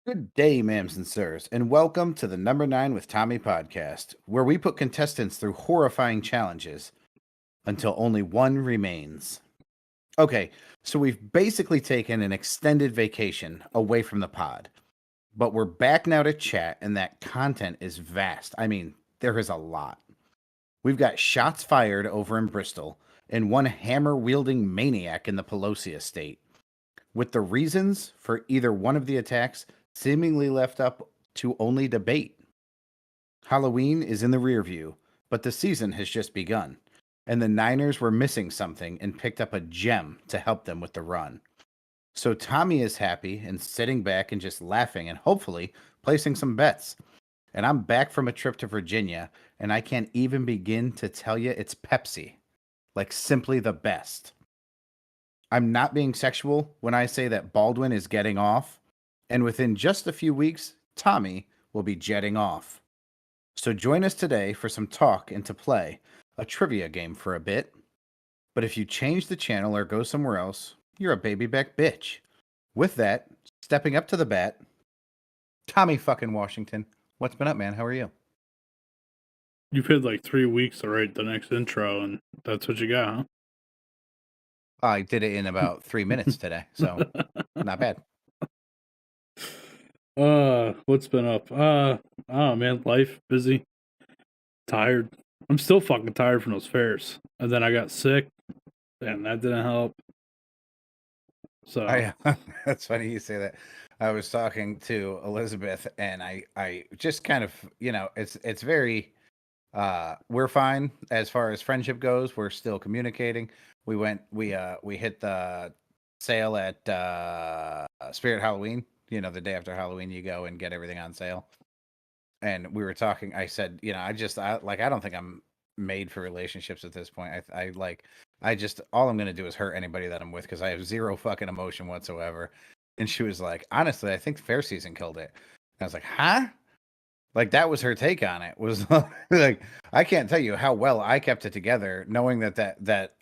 Good day, ma'ams and sirs, and welcome to the Number 9 with Tommy podcast, where we put contestants through horrifying challenges until only one remains. Okay, so we've basically taken an extended vacation away from the pod, but we're back now to chat, and that content is vast. I mean, there is a lot. We've got shots fired over in Bristol and one hammer wielding maniac in the Pelosi estate, with the reasons for either one of the attacks seemingly left up to only debate. Halloween is in the rear view, but the season has just begun, and the Niners were missing something and picked up a gem to help them with the run. So Tommy is happy and sitting back and just laughing and hopefully placing some bets. And I'm back from a trip to Virginia, and I can't even begin to tell you it's Pepsi. Like, simply the best. I'm not being sexual when I say that Baldwin is getting off, and within just a few weeks, Tommy will be jetting off. So join us today for some talk and to play a trivia game for a bit. But if you change the channel or go somewhere else, you're a baby back bitch. With that, stepping up to the bat, Tommy fucking Washington. What's been up, man? How are you? You've had like 3 weeks to write the next intro, and that's what you got, I did it in about 3 minutes today, so not bad. What's been up? Oh man, life, busy, tired. I'm still fucking tired from those fairs. And then I got sick, and that didn't help. So, That's funny you say that. I was talking to Elizabeth, and I just kind of, it's very we're fine as far as friendship goes. We're still communicating. We hit the sale at Spirit Halloween. The day after Halloween, you go and get everything on sale. And we were talking. I said, I don't think I'm made for relationships at this point. All I'm gonna do is hurt anybody that I'm with because I have zero fucking emotion whatsoever. And she was like, honestly, I think fair season killed it. And I was like, huh? Like, that was her take on it. Was like, I can't tell you how well I kept it together, knowing that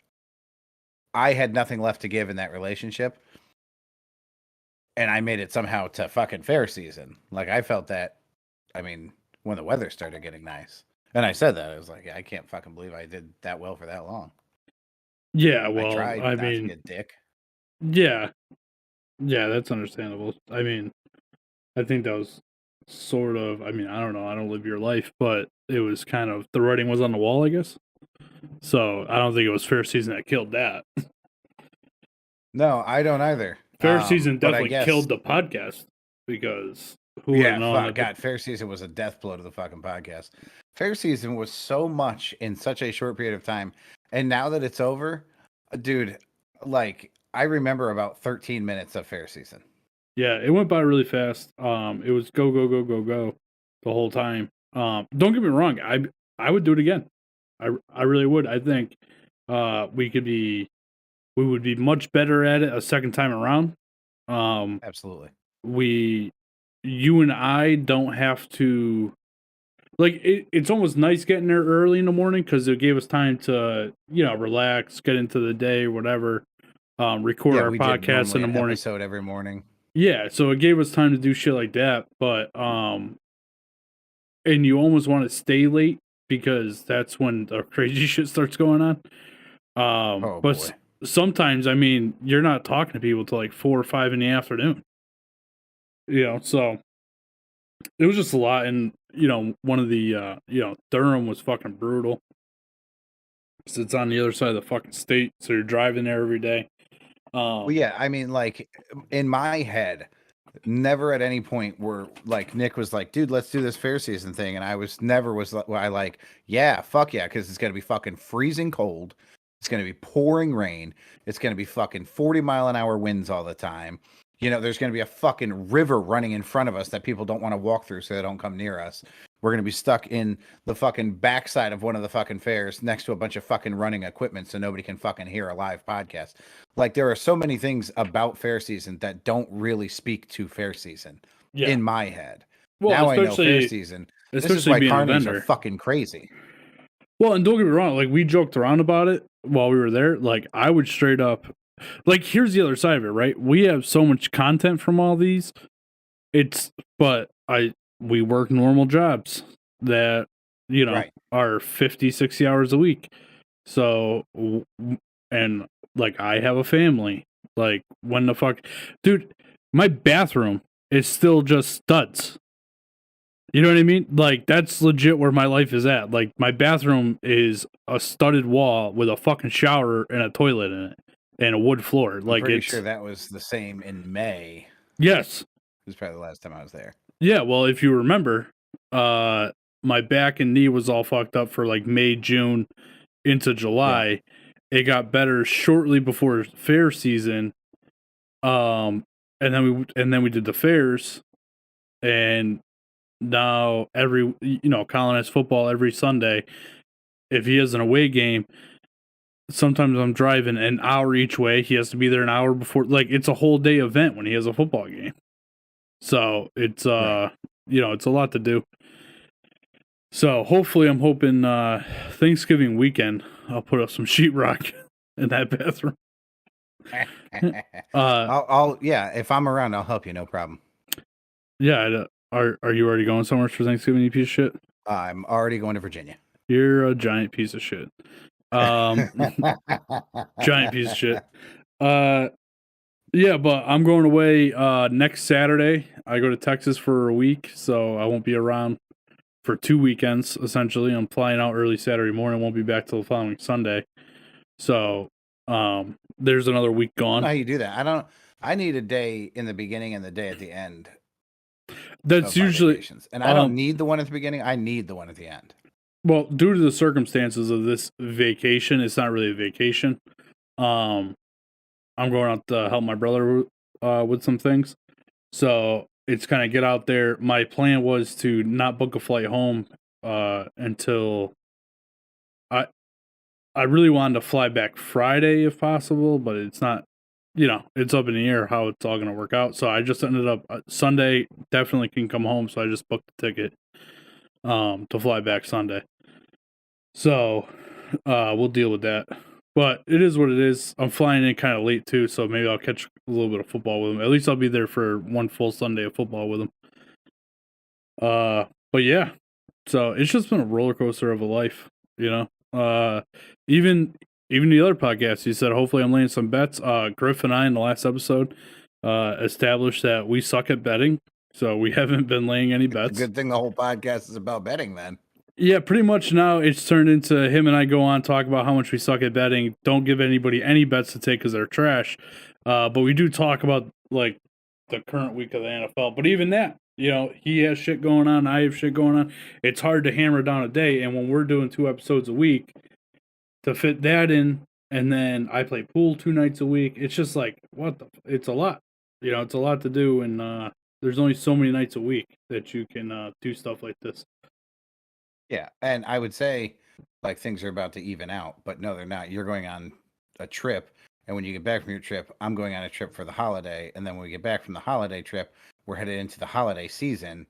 I had nothing left to give in that relationship, and I made it somehow to fucking fair season. Like, I felt that. I mean, when the weather started getting nice, and I said that, I was like, I can't fucking believe I did that well for that long. yeah, I well, tried I not to mean, get dick. yeah, that's understandable. I mean, I think that was sort of, I mean, I don't know, I don't live your life, but it was kind of, the writing was on the wall, I guess. So, I don't think it was fair season that killed that. No, I don't either. Fair season But I definitely guess, killed the podcast because who would have known that? God, fair season was a death blow to the fucking podcast. Fair season was so much in such a short period of time, and now that it's over, dude, like, I remember about 13 minutes of fair season. Yeah, it went by really fast. It was go go go go go the whole time. Don't get me wrong, I would do it again. I really would. I think we would be much better at it a second time around. Absolutely. You and I don't have to, like, it's almost nice getting there early in the morning because it gave us time to relax, get into the day, whatever. Record Yeah, our we did podcast in normally the an morning. episode every morning. Yeah, so it gave us time to do shit like that, but and you almost want to stay late because that's when the crazy shit starts going on. Oh But boy. sometimes, I mean, you're not talking to people till like 4 or 5 in the afternoon. So it was just a lot, and one of the Durham was fucking brutal. 'Cause it's on the other side of the fucking state, so you're driving there every day. Well, yeah, I mean, like, in my head, never at any point were like Nick was like, dude, let's do this fair season thing. And I was never was like, yeah, fuck yeah, because it's gonna be fucking freezing cold. It's gonna be pouring rain. It's gonna be fucking 40-mile-an-hour winds all the time. There's gonna be a fucking river running in front of us that people don't want to walk through so they don't come near us. We're gonna be stuck in the fucking backside of one of the fucking fairs next to a bunch of fucking running equipment so nobody can fucking hear a live podcast. Like, there are so many things about fair season that don't really speak to fair season in my head. Well, Now I know fair season. This is why being a carnies vendor are fucking crazy. Well, and don't get me wrong, like, we joked around about it while we were there. Like, I would straight up, like, here's the other side of it, right? We have so much content from all these but we work normal jobs that, Right. are 50, 60 hours a week. So, and like I have a family. Like, when the fuck, dude, my bathroom is still just studs. You know what I mean? Like, that's legit where my life is at. Like, my bathroom is a studded wall with a fucking shower and a toilet in it and a wood floor. I'm Like, pretty it's, sure that was the same in May. yes. It was probably the last time I was there. Yeah, well, if you remember, my back and knee was all fucked up for like May, June into July. It got better shortly before fair season. And then we did the fairs, and now Colin has football every Sunday. If he has an away game, sometimes I'm driving an hour each way. He has to be there an hour before. Like, it's a whole day event when he has a football game. So it's Right. it's a lot to do. So hopefully, I'm hoping Thanksgiving weekend I'll put up some sheetrock in that bathroom. If I'm around, I'll help you. No problem. Yeah. Are you already going somewhere for Thanksgiving, you piece of shit? I'm already going to Virginia. You're a giant piece of shit. Giant piece of shit. Yeah, but I'm going away next Saturday. I go to Texas for a week, so I won't be around for 2 weekends, essentially. I'm flying out early Saturday morning, won't be back till the following Sunday. So, there's another week gone. How you do that? I need a day in the beginning and the day at the end. That's usually vacations. And I don't need the one at the beginning. I need the one at the end. Well, due to the circumstances of this vacation, it's not really a vacation. I'm going out to help my brother with some things. So it's kind of get out there. My plan was to not book a flight home until I really wanted to fly back Friday if possible, but it's not, it's up in the air how it's all going to work out. So I just ended up Sunday definitely can come home. So I just booked the ticket to fly back Sunday. So we'll deal with that. But it is what it is. I'm flying in kind of late too, so maybe I'll catch a little bit of football with him. At least I'll be there for one full Sunday of football with him. But yeah, so it's just been a roller coaster of a life, Even the other podcast, you said hopefully I'm laying some bets. Griff and I in the last episode established that we suck at betting, so we haven't been laying any bets. It's a good thing the whole podcast is about betting, then. Yeah, pretty much now it's turned into him and I go on talk about how much we suck at betting. Don't give anybody any bets to take because they're trash. But we do talk about like the current week of the NFL. But even that, he has shit going on. I have shit going on. It's hard to hammer down a day. And when we're doing 2 episodes a week to fit that in, and then I play pool 2 nights a week, it's just like, it's a lot. It's a lot to do. And there's only so many nights a week that you can do stuff like this. Yeah, and I would say like things are about to even out, but no, they're not. You're going on a trip, and when you get back from your trip, I'm going on a trip for the holiday, and then when we get back from the holiday trip, we're headed into the holiday season.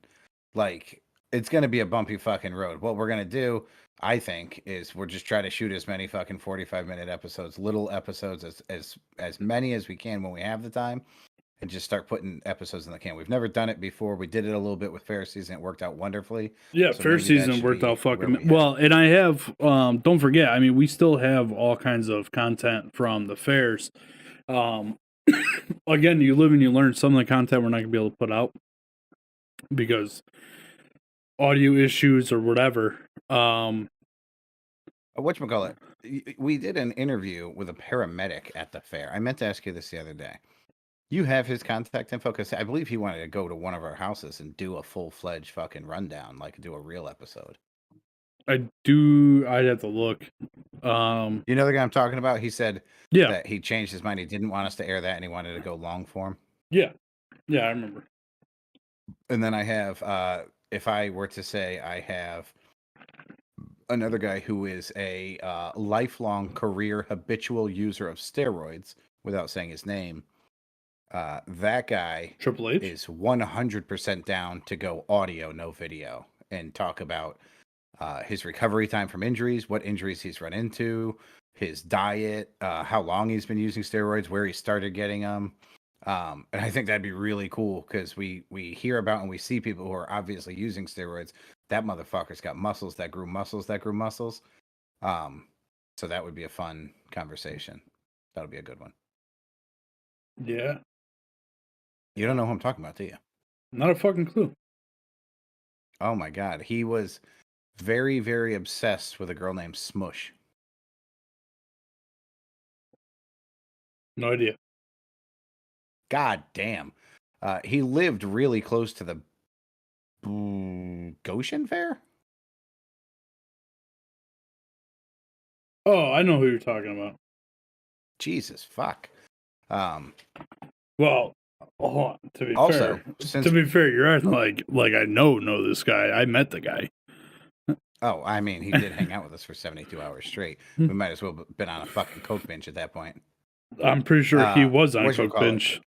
Like, it's going to be a bumpy fucking road. What we're going to do, I think, is we're just try to shoot as many fucking 45-minute episodes, little episodes, as many as we can when we have the time, and just start putting episodes in the can. We've never done it before. We did it a little bit with fair season. It worked out wonderfully. Yeah, So fair maybe that season should worked be out fucking where we well. And I have, don't forget, I mean, we still have all kinds of content from the fairs. Again, you live and you learn. Some of the content we're not gonna be able to put out because audio issues or whatever. Whatchamacallit? We did an interview with a paramedic at the fair. I meant to ask you this the other day. You have his contact info? Because I believe he wanted to go to one of our houses and do a full-fledged fucking rundown, like do a real episode. I do. I'd have to look. You know the guy I'm talking about? He said Yeah. that he changed his mind. He didn't want us to air that, and he wanted to go long form. Yeah. Yeah, I remember. And then I have, if I were to say I have another guy who is a lifelong career habitual user of steroids, without saying his name, that guy Triple H is 100% down to go audio, no video, and talk about his recovery time from injuries, what injuries he's run into, his diet, how long he's been using steroids, where he started getting them, And I think that'd be really cool because we hear about and we see people who are obviously using steroids. That motherfucker's got muscles that grew muscles that grew muscles. So that would be a fun conversation. That'll be a good one. Yeah. You don't know who I'm talking about, do you? Not a fucking clue. Oh my god, he was very, very obsessed with a girl named Smush. No idea. God damn. He lived really close to the Goshen Fair? Oh, I know who you're talking about. Jesus fuck. Well, hold on. To be Also, fair, you're acting like I know this guy. I met the guy. Oh, I mean, he did hang out with us for 72 hours straight. We might as well have been on a fucking coke binge at that point. I'm pretty sure he was on a coke binge.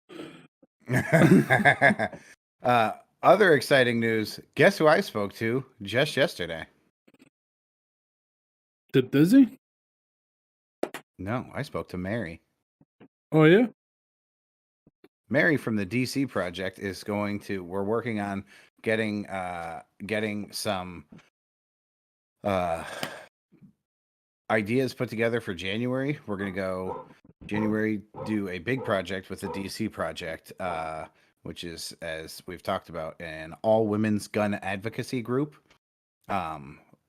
Other exciting news. Guess who I spoke to just yesterday? Did Dizzy? No, I spoke to Mary. Oh, yeah? Mary from the DC project is going to, we're working on getting some ideas put together for January. We're going to go January, do a big project with the DC project, which is, as we've talked about, an all women's gun advocacy group,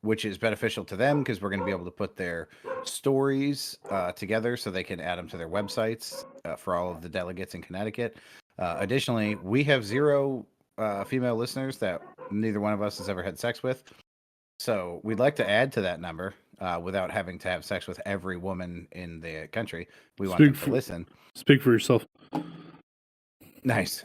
which is beneficial to them because we're going to be able to put their stories together so they can add them to their websites for all of the delegates in Connecticut. Additionally, we have 0 female listeners that neither one of us has ever had sex with. So we'd like to add to that number without having to have sex with every woman in the country. We want them to listen. Speak for yourself. Nice.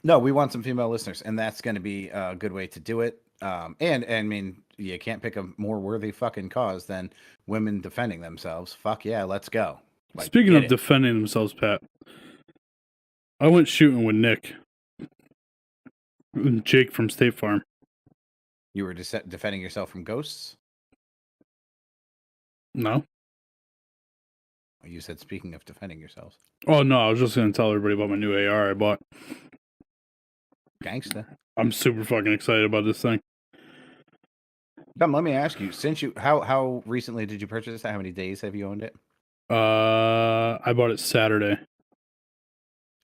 No, we want some female listeners, and that's going to be a good way to do it. And I mean, you can't pick a more worthy fucking cause than women defending themselves. Fuck yeah, let's go. Like, speaking of defending themselves, Pat, I went shooting with Nick and Jake from State Farm. You were defending yourself from ghosts? No. You said speaking of defending yourselves. Oh, no, I was just going to tell everybody about my new AR I bought. Gangsta. I'm super fucking excited about this thing. Tom, let me ask you, how recently did you purchase it? How many days have you owned it? I bought it Saturday.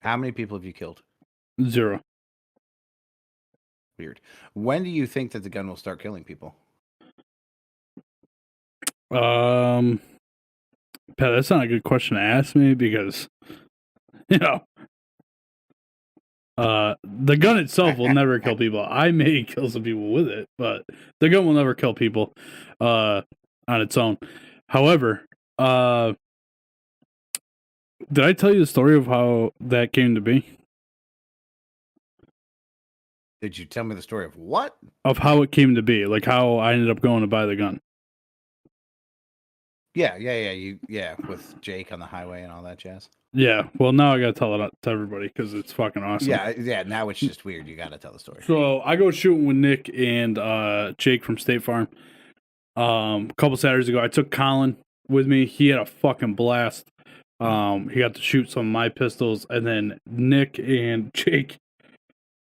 How many people have you killed? 0. Weird. When do you think that the gun will start killing people? Pat, that's not a good question to ask me because, the gun itself will never kill people. I may kill some people with it, but the gun will never kill people on its own. However, did I tell you the story of how that came to be? Did you tell me the story of what? Of how it came to be, like how I ended up going to buy the gun. Yeah, with Jake on the highway and all that jazz. Yeah, well, now I gotta tell it to everybody because it's fucking awesome. Yeah, now it's just weird. You gotta tell the story. So I go shooting with Nick and Jake from State Farm. A couple Saturdays ago, I took Colin with me. He had a fucking blast. He got to shoot some of my pistols, and then Nick and Jake,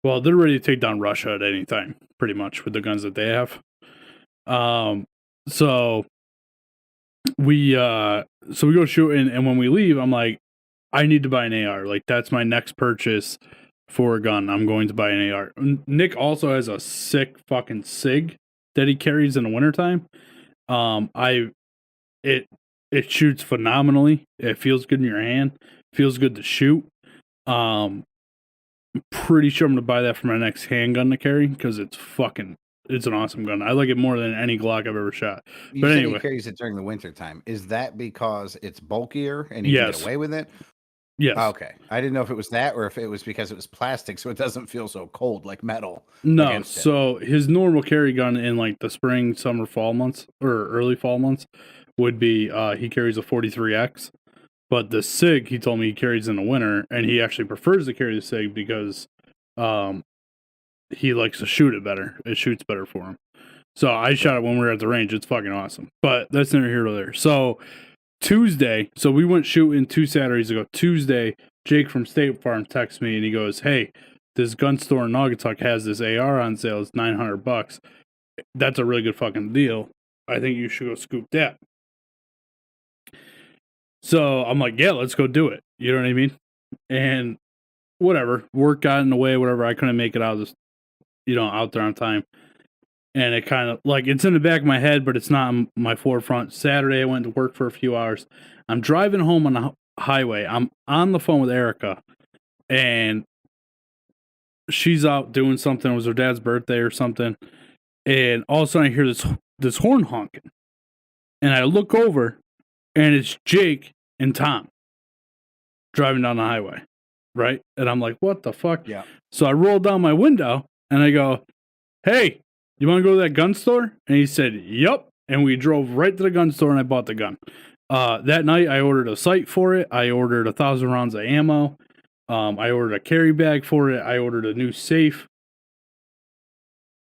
well, they're ready to take down Russia at any time, pretty much, with the guns that they have. So we go shooting, and when we leave, I'm like, I need to buy an AR. Like, that's my next purchase for a gun. I'm going to buy an AR. Nick also has a sick fucking SIG that he carries in the wintertime. It shoots phenomenally. It feels good in your hand. Feels good to shoot. I'm pretty sure I'm gonna buy that for my next handgun to carry because it's an awesome gun. I like it more than any Glock I've ever shot. But anyway, he carries it during the winter time. Is that because it's bulkier and you can get away with it? Yes. Okay. I didn't know if it was that or if it was because it was plastic, so it doesn't feel so cold like metal. No. So his normal carry gun in like the spring, summer, fall months or early fall months would be he carries a 43X. But the SIG, he told me he carries in the winter, and he actually prefers to carry the SIG because he likes to shoot it better. It shoots better for him. So I shot it when we were at the range. It's fucking awesome. But that's neither here nor there. So Tuesday, so we went shooting 2 Saturdays ago. Tuesday, Jake from State Farm texts me and he goes, "Hey, this gun store in Naugatuck has this AR on sale. It's $900. That's a really good fucking deal. I think you should go scoop that." So I'm like, "Yeah, let's go do it." You know what I mean? And whatever, work got in the way, whatever. I couldn't make it out of this, out there on time. And it kind of like it's in the back of my head, but it's not on my forefront. Saturday, I went to work for a few hours. I'm driving home on the highway. I'm on the phone with Erica, and she's out doing something. It was her dad's birthday or something. And all of a sudden, I hear this horn honking, and I look over, and it's Jake and Tom driving down the highway, right? And I'm like, "What the fuck?" Yeah. So I roll down my window, and I go, "Hey, you want to go to that gun store?" And he said, "Yup." And we drove right to the gun store and I bought the gun. That night I ordered a sight for it. I ordered 1,000 rounds of ammo. I ordered a carry bag for it. I ordered a new safe.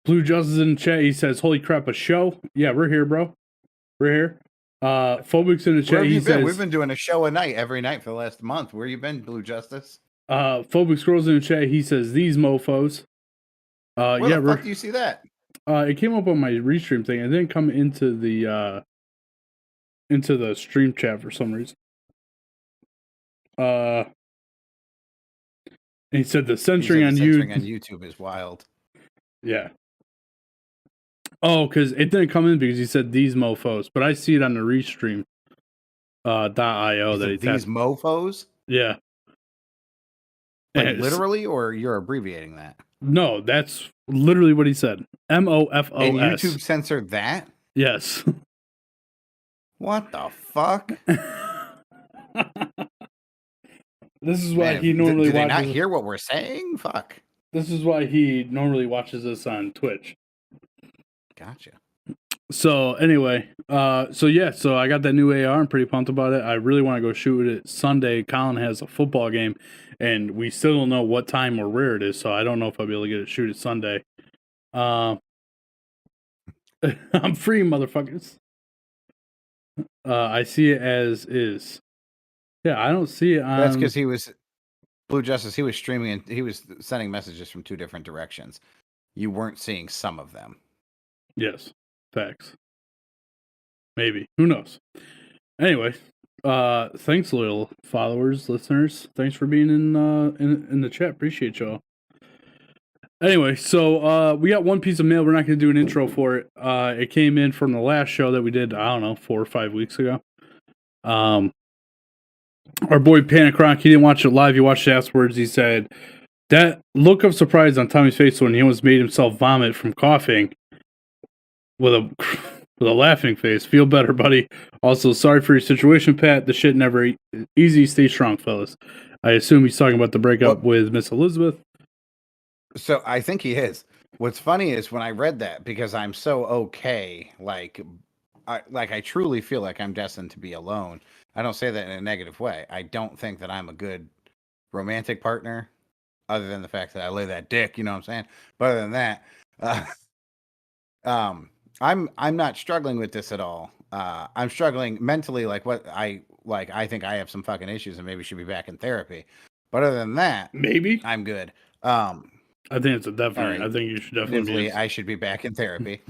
Blue Justice in the chat. He says, "Holy crap, a show." Yeah, we're here, bro. We're here. Phobix in the chat. He says, "We've been doing a show a night every night for the last month. Where you been, Blue Justice?" Phobix scrolls in the chat. He says, "These mofos." Where the fuck do you see that? It came up on my restream thing. It didn't come into the stream chat for some reason. And he said the censoring on YouTube is wild. Yeah. Oh, because it didn't come in because he said these mofos, but I see it on the restream .io that he these mofos. Yeah. Like literally, or you're abbreviating that? No, that's literally what he said. MOFOS. And YouTube censored that? Yes. What the fuck? This is why he normally watches. Did they not hear what we're saying? Fuck. This is why he normally watches us on Twitch. Gotcha. So anyway, so I got that new AR. I'm pretty pumped about it. I really want to go shoot it Sunday. Colin has a football game, and we still don't know what time or where it is. So I don't know if I'll be able to get it shoot it Sunday. I'm free, motherfuckers. I see it as is. Yeah, I don't see it on. That's because he was Blue Justice. He was streaming and he was sending messages from 2 different directions. You weren't seeing some of them. Yes, facts. Maybe, who knows? Anyway, thanks, loyal followers, listeners. Thanks for being in the chat. Appreciate y'all. Anyway, so we got one piece of mail. We're not going to do an intro for it. It came in from the last show that we did, I don't know, 4 or 5 weeks ago. Our boy Panicroc, he didn't watch it live. He watched it afterwards. He said, that look of surprise on Tommy's face when he almost made himself vomit from coughing with a laughing face. Feel better, buddy. Also, sorry for your situation, Pat. The shit never easy. Stay strong, fellas. I assume he's talking about the breakup with Miss Elizabeth. So I think he is. What's funny is when I read that, because I'm so okay, I truly feel like I'm destined to be alone. I don't say that in a negative way. I don't think that I'm a good romantic partner, other than the fact that I lay that dick, you know what I'm saying? But other than that, I'm not struggling with this at all. I'm struggling mentally, I think I have some fucking issues and maybe should be back in therapy. But other than that, maybe I'm good. I think it's a definite. Right. I think you should definitely. I should be back in therapy.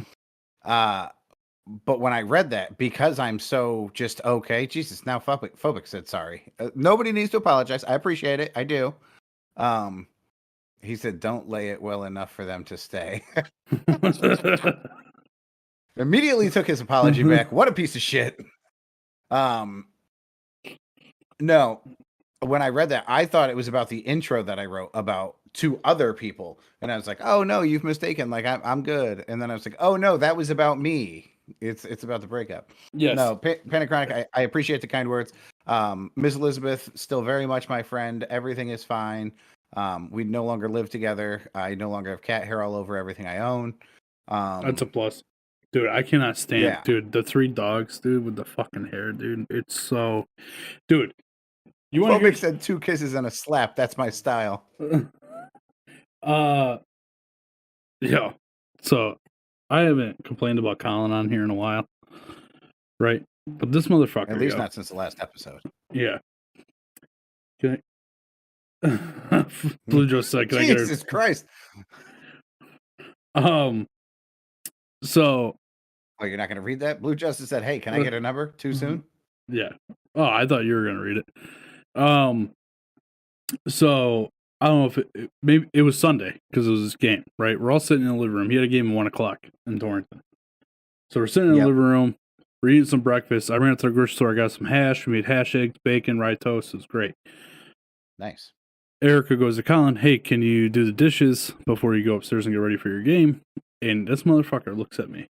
But when I read that, because I'm so just okay, Jesus, now Phobic said sorry. Nobody needs to apologize. I appreciate it. I do. He said, don't lay it well enough for them to stay. Immediately took his apology back. What a piece of shit. No, when I read that, I thought it was about the intro that I wrote about 2 other people. And I was like, oh no, you've mistaken. Like I'm good. And then I was like, oh no, that was about me. It's about the breakup. Yes. No, Panichronic, I appreciate the kind words. Miss Elizabeth, still very much my friend. Everything is fine. We no longer live together. I no longer have cat hair all over everything I own. That's a plus. Dude, I cannot stand, dude, the 3 dogs, dude, with the fucking hair, dude. It's so, dude. You want to said 2 kisses and a slap. That's my style. Yeah. So I haven't complained about Colin on here in a while, right? But this motherfucker, At least yo. not since the last episode. Yeah. Can I... Blue Joe said, "Can I get her?" Jesus Christ! So. Oh, you're not going to read that? Blue Justice said, "Hey, can I get her number?" Too soon? Yeah. Oh, I thought you were gonna read it. So I don't know if maybe it was Sunday because it was this game, right? We're all sitting in the living room. He had a game at 1:00 in Torrington. So we're sitting in the living room, we're eating some breakfast. I ran to the grocery store, I got some hash. We made hash, eggs, bacon, rye toast. It was great. Nice. Erica goes to Colin, "Hey, can you do the dishes before you go upstairs and get ready for your game?" And this motherfucker looks at me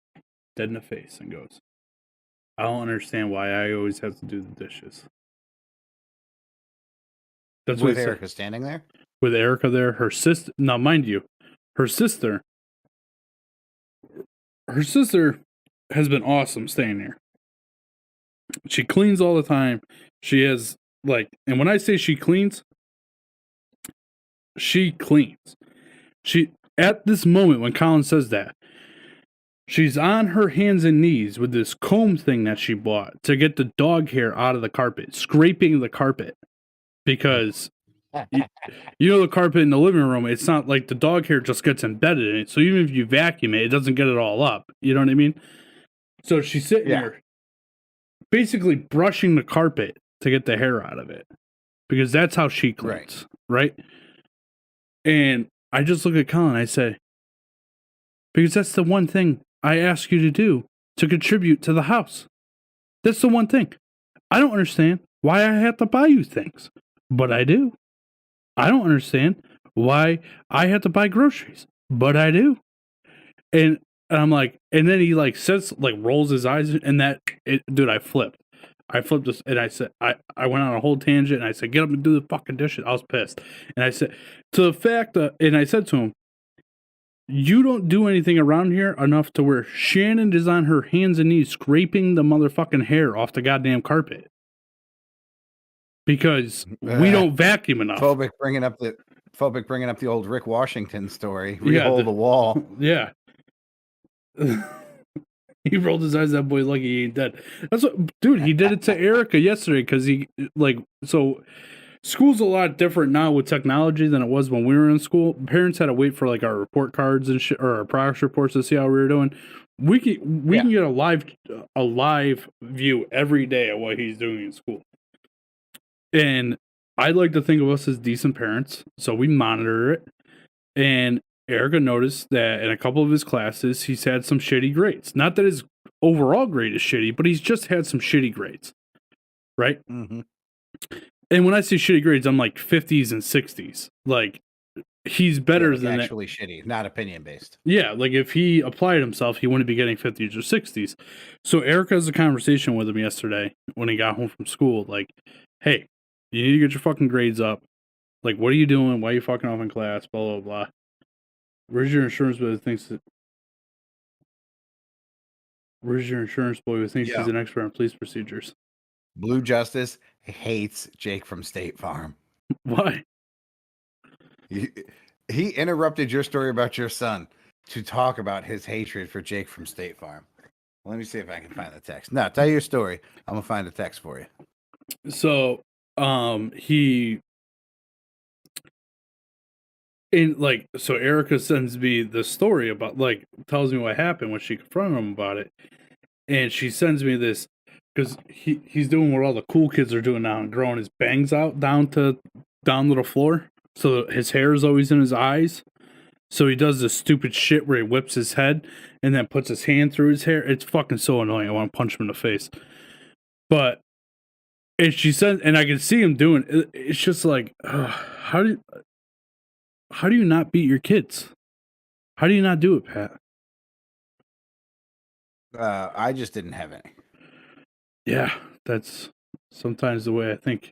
dead in the face and goes, "I don't understand why I always have to do the dishes." That's with Erica standing there? With Erica there, her sister. Now, mind you, her sister has been awesome staying there. She cleans all the time. She has and when I say she cleans, she at this moment when Colin says that, she's on her hands and knees with this comb thing that she bought to get the dog hair out of the carpet, scraping the carpet because you know the carpet in the living room, it's not like the dog hair just gets embedded in it. So even if you vacuum it, it doesn't get it all up. You know what I mean? So she's sitting there basically brushing the carpet to get the hair out of it because that's how she cleans, right? And I just look at Colin and I say, because that's the one thing I ask you to do to contribute to the house. That's the one thing. I don't understand why I have to buy you things, but I do. I don't understand why I have to buy groceries, but I do. And I'm like, and then he says, rolls his eyes, and dude, I flipped this, and I said, I went on a whole tangent, and I said, "Get up and do the fucking dishes." I was pissed, and I said, to the fact that, and I said to him, "You don't do anything around here enough to where Shannon is on her hands and knees scraping the motherfucking hair off the goddamn carpet because we don't vacuum enough." Phobic bringing up the old Rick Washington story. Re-hole the wall. Yeah. He rolled his eyes. That boy lucky he ain't dead. That's what, dude. He did it to Erica yesterday because so. School's a lot different now with technology than it was when we were in school. Parents had to wait for our report cards and shit, or our progress reports to see how we were doing. We can get a live view every day of what he's doing in school. And I like to think of us as decent parents, so we monitor it. And Erica noticed that in a couple of his classes, he's had some shitty grades. Not that his overall grade is shitty, but he's just had some shitty grades, right? Mm-hmm. And when I say shitty grades, I'm like 50s and 60s. He's better than actually shitty, not opinion based. Yeah, if he applied himself, he wouldn't be getting 50s or 60s. So Erica has a conversation with him yesterday when he got home from school. Hey, you need to get your fucking grades up. What are you doing? Why are you fucking off in class? Blah, blah, blah. Where's your insurance boy who thinks he's an expert on police procedures? Blue Justice hates Jake from State Farm. Why? He interrupted your story about your son to talk about his hatred for Jake from State Farm. Let me see if I can find the text. No, tell your story. I'm gonna find the text for you. So, so Erica sends me the story about tells me what happened when she confronted him about it, and she sends me this because he's doing what all the cool kids are doing now and growing his bangs out down to the floor, so his hair is always in his eyes. So he does this stupid shit where he whips his head and then puts his hand through his hair. It's fucking so annoying. I want to punch him in the face. But and she said, and I can see him doing it. It's just how do you not beat your kids? How do you not do it, Pat? I just didn't have any. Yeah, that's sometimes the way I think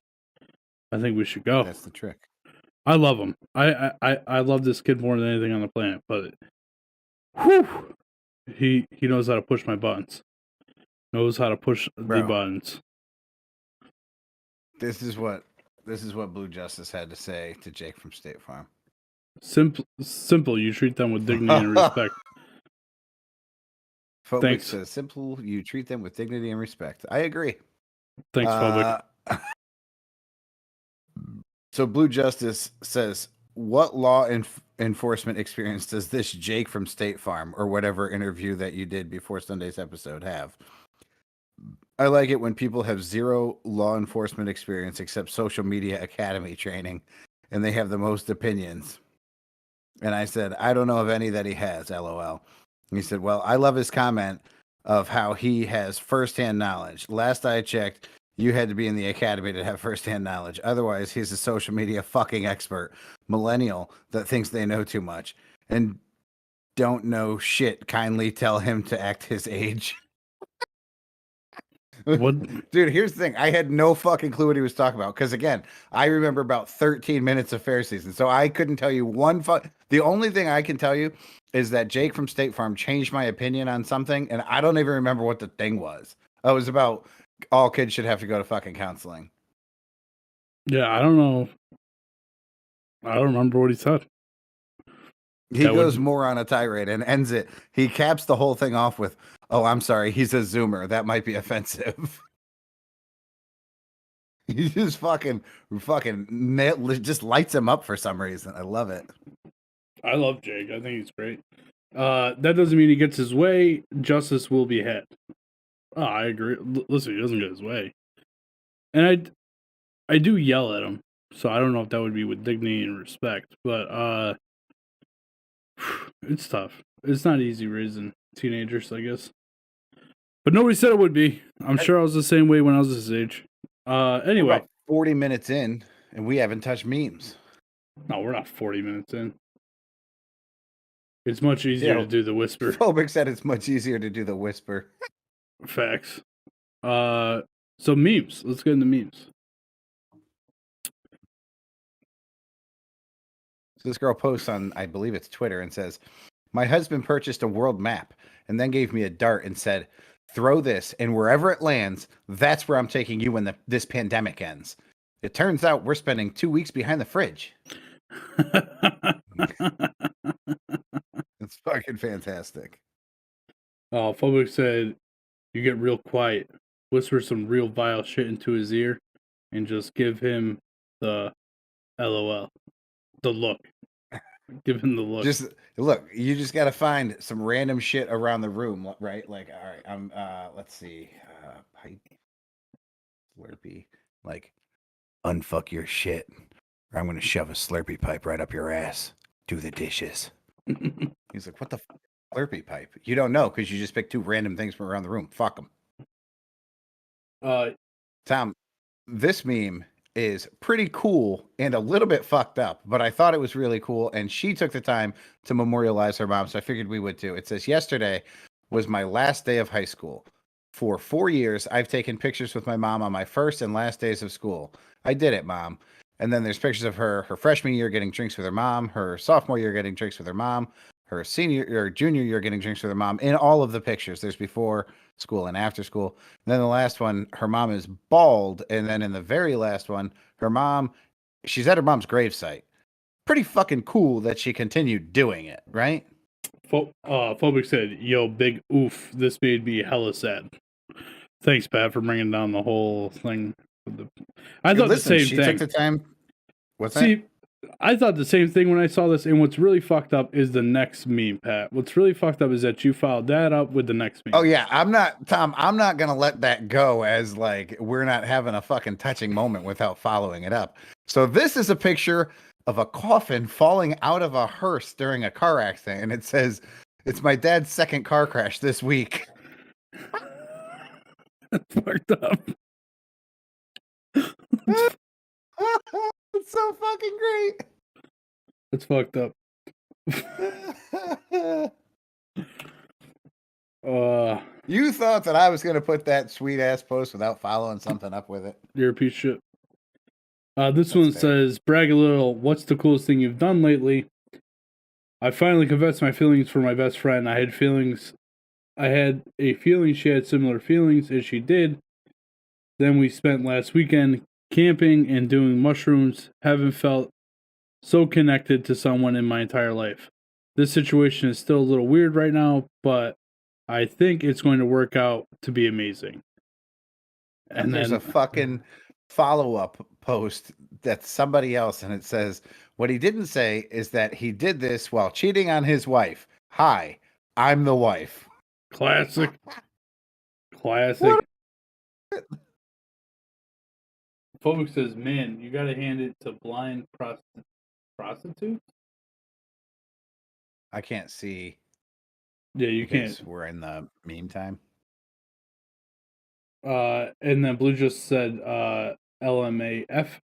we should go. That's the trick. I love him. I love this kid more than anything on the planet, but whew, he knows how to push my buttons. Knows how to push the buttons. This is what Blue Justice had to say to Jake from State Farm. Simple. You treat them with dignity and respect. Phobic Thanks. says, simple, you treat them with dignity and respect. I agree. Thanks, Phobic. So Blue Justice says, what law enforcement experience does this Jake from State Farm or whatever interview that you did before Sunday's episode have? I like it when people have zero law enforcement experience except social media academy training, and they have the most opinions. And I said, I don't know of any that he has, LOL. And he said, well, I love his comment of how he has firsthand knowledge. Last I checked, you had to be in the academy to have firsthand knowledge. Otherwise, he's a social media fucking expert, millennial that thinks they know too much and don't know shit. Kindly tell him to act his age. What? Dude, here's the thing. I had no fucking clue what he was talking about. Because again, I remember about 13 minutes of fair season. So I couldn't tell you the only thing I can tell you is that Jake from State Farm changed my opinion on something. And I don't even remember what the thing was. Oh, it was about all kids should have to go to fucking counseling. Yeah, I don't know. I don't remember what he said. He goes more on a tirade and ends it. He caps the whole thing off with, oh, I'm sorry, he's a Zoomer. That might be offensive. He just fucking just lights him up for some reason. I love it. I love Jake. I think he's great. That doesn't mean he gets his way. Justice will be had. Oh, I agree. Listen, he doesn't get his way. And I do yell at him. So I don't know if that would be with dignity and respect. But it's tough. It's not easy raising teenagers, I guess. But nobody said it would be. I'm sure I was the same way when I was this age. Anyway. We're about 40 minutes in, and we haven't touched memes. No, we're not 40 minutes in. It's much easier to do the whisper. Phobic said it's much easier to do the whisper. Facts. So memes. Let's get into memes. So this girl posts on, I believe it's Twitter, and says, my husband purchased a world map and then gave me a dart and said, throw this, and wherever it lands, that's where I'm taking you when this pandemic ends. It turns out we're spending 2 weeks behind the fridge. It's fucking fantastic. Oh, Phobic said, you get real quiet, whisper some real vile shit into his ear, and just give him the LOL. The look. Give him the look. Just look, you just got to find some random shit around the room, right? Like, all right, I'm let's see. Pipe Slurpee. Like, unfuck your shit. Or I'm going to shove a Slurpee pipe right up your ass. Do the dishes. He's like, what the Slurpee pipe? You don't know because you just picked two random things from around the room. Fuck them. Tom, this meme is pretty cool and a little bit fucked up, but I thought it was really cool. And she took the time to memorialize her mom, so I figured we would too. It says, yesterday was my last day of high school. For 4 years, I've taken pictures with my mom on my first and last days of school. I did it, Mom. And then there's pictures of her freshman year getting drinks with her mom, her sophomore year getting drinks with her mom, her senior or junior year getting drinks with her mom. In all of the pictures, there's before school and after school. And then the last one, her mom is bald. And then in the very last one, her mom, she's at her mom's gravesite. Pretty fucking cool that she continued doing it, right? Phobic said, yo, big oof, this made me hella sad. Thanks, Pat, for bringing down the whole thing. I thought the same thing. She took the time. What's See, that? I thought the same thing when I saw this, and what's really fucked up is the next meme, Pat. What's really fucked up is that you followed that up with the next meme. Oh, yeah, I'm not going to let that go as, like, we're not having a fucking touching moment without following it up. So this is a picture of a coffin falling out of a hearse during a car accident, and it says, it's my dad's second car crash this week. That's fucked up. It's so fucking great. It's fucked up. You thought that I was going to put that sweet ass post without following something up with it. You're a piece of shit. This one says, brag a little, what's the coolest thing you've done lately? I finally confessed my feelings for my best friend. I had a feeling she had similar feelings as she did. Then we spent last weekend camping and doing mushrooms. Haven't felt so connected to someone in my entire life. This situation is still a little weird right now, but I think it's going to work out to be amazing. And there's a fucking follow-up post that's somebody else, and it says, what he didn't say is that he did this while cheating on his wife. Hi, I'm the wife. Classic. Folks says, man, you gotta hand it to blind prostitutes. I can't see. Yeah, you can't. We're in the meme time. And then Blue just said, LMFAO.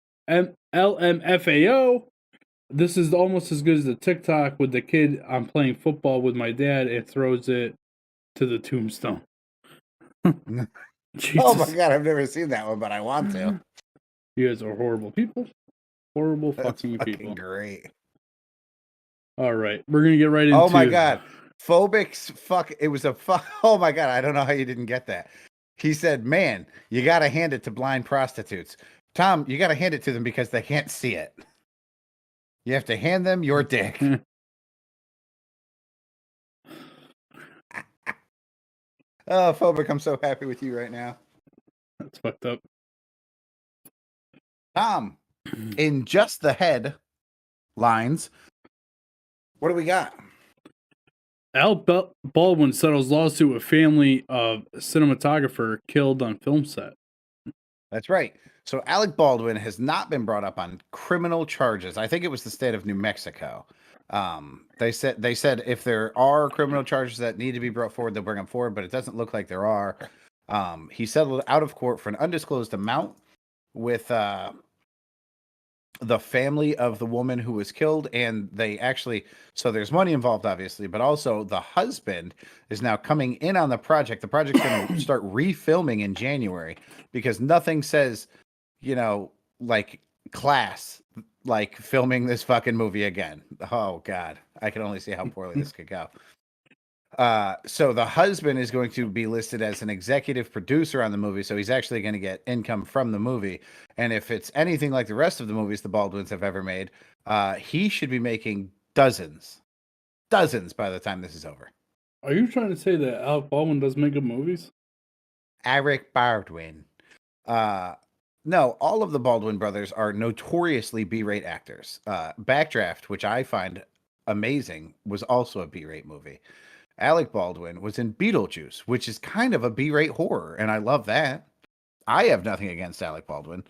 This is almost as good as the TikTok with the kid. I'm playing football with my dad and throws it to the tombstone. Oh my god, I've never seen that one, but I want to. You guys are horrible people. Horrible fucking people. Great. All right, we're gonna get right into. Oh my god, Phobic's fuck. It was a fuck. Oh my god, I don't know how you didn't get that. He said, "Man, you gotta hand it to blind prostitutes." Tom, you gotta hand it to them because they can't see it. You have to hand them your dick. Oh, Phobic, I'm so happy with you right now. That's fucked up. Tom, in just the head lines, what do we got? Alec Baldwin settles lawsuit with family of cinematographer killed on film set. That's right. So Alec Baldwin has not been brought up on criminal charges. I think it was the state of New Mexico. They said if there are criminal charges that need to be brought forward, they'll bring them forward, but it doesn't look like there are. He settled out of court for an undisclosed amount with the family of the woman who was killed, and they actually, so there's money involved obviously, but also the husband is now coming in on the project. The project's going to start refilming in January because nothing says, like class, like filming this fucking movie again. Oh god, I can only see how poorly this could go. So the husband is going to be listed as an executive producer on the movie, so he's actually going to get income from the movie. And if it's anything like the rest of the movies the Baldwins have ever made, he should be making dozens by the time this is over. Are you trying to say that Alec Baldwin does make good movies? Alec Baldwin. No, all of the Baldwin brothers are notoriously B-rate actors. Backdraft, which I find amazing, was also a B-rate movie. Alec Baldwin was in Beetlejuice, which is kind of a B-rate horror, and I love that. I have nothing against Alec Baldwin.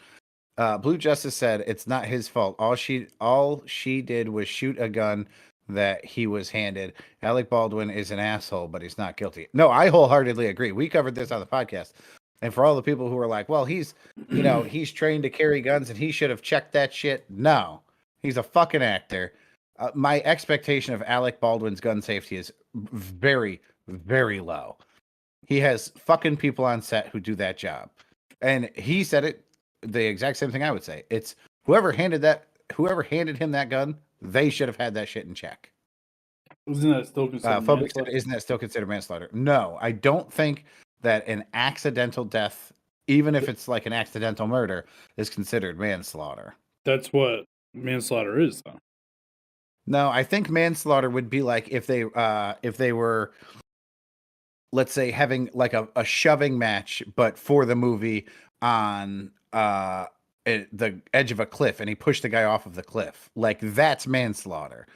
Blue Justice said it's not his fault. All she did was shoot a gun that he was handed. Alec Baldwin is an asshole, but he's not guilty. No, I wholeheartedly agree. We covered this on the podcast. And for all the people who are like, well, he's trained to carry guns and he should have checked that shit. No, he's a fucking actor. My expectation of Alec Baldwin's gun safety is very, very low. He has fucking people on set who do that job. And he said it the exact same thing I would say. It's whoever handed him that gun, they should have had that shit in check. Isn't that still considered manslaughter? Isn't that still considered manslaughter? No, I don't think that an accidental death, even if it's like an accidental murder, is considered manslaughter. That's what manslaughter is, though. No, I think manslaughter would be like if they were, let's say, having like a shoving match, but for the movie on the edge of a cliff, and he pushed the guy off of the cliff. Like that's manslaughter.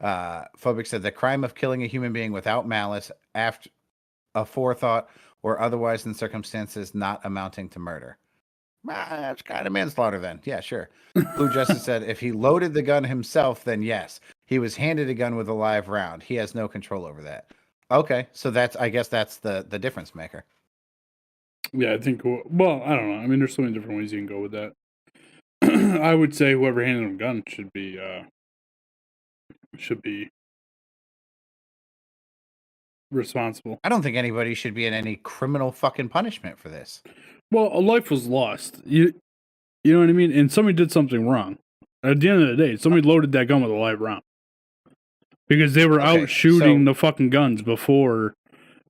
Phobic said the crime of killing a human being without malice, after a forethought, or otherwise in circumstances not amounting to murder. That's kind of manslaughter then. Yeah, sure. Blue Justice said if he loaded the gun himself, then yes. He was handed a gun with a live round. He has no control over that. Okay, so I guess that's the difference maker. Yeah, I think, well, I don't know. I mean, there's so many different ways you can go with that. I would say whoever handed him a gun should be responsible. I don't think anybody should be in any criminal fucking punishment for this. Well, a life was lost. You know what I mean? And somebody did something wrong. At the end of the day, somebody loaded that gun with a live round. Because they were out shooting the fucking guns before,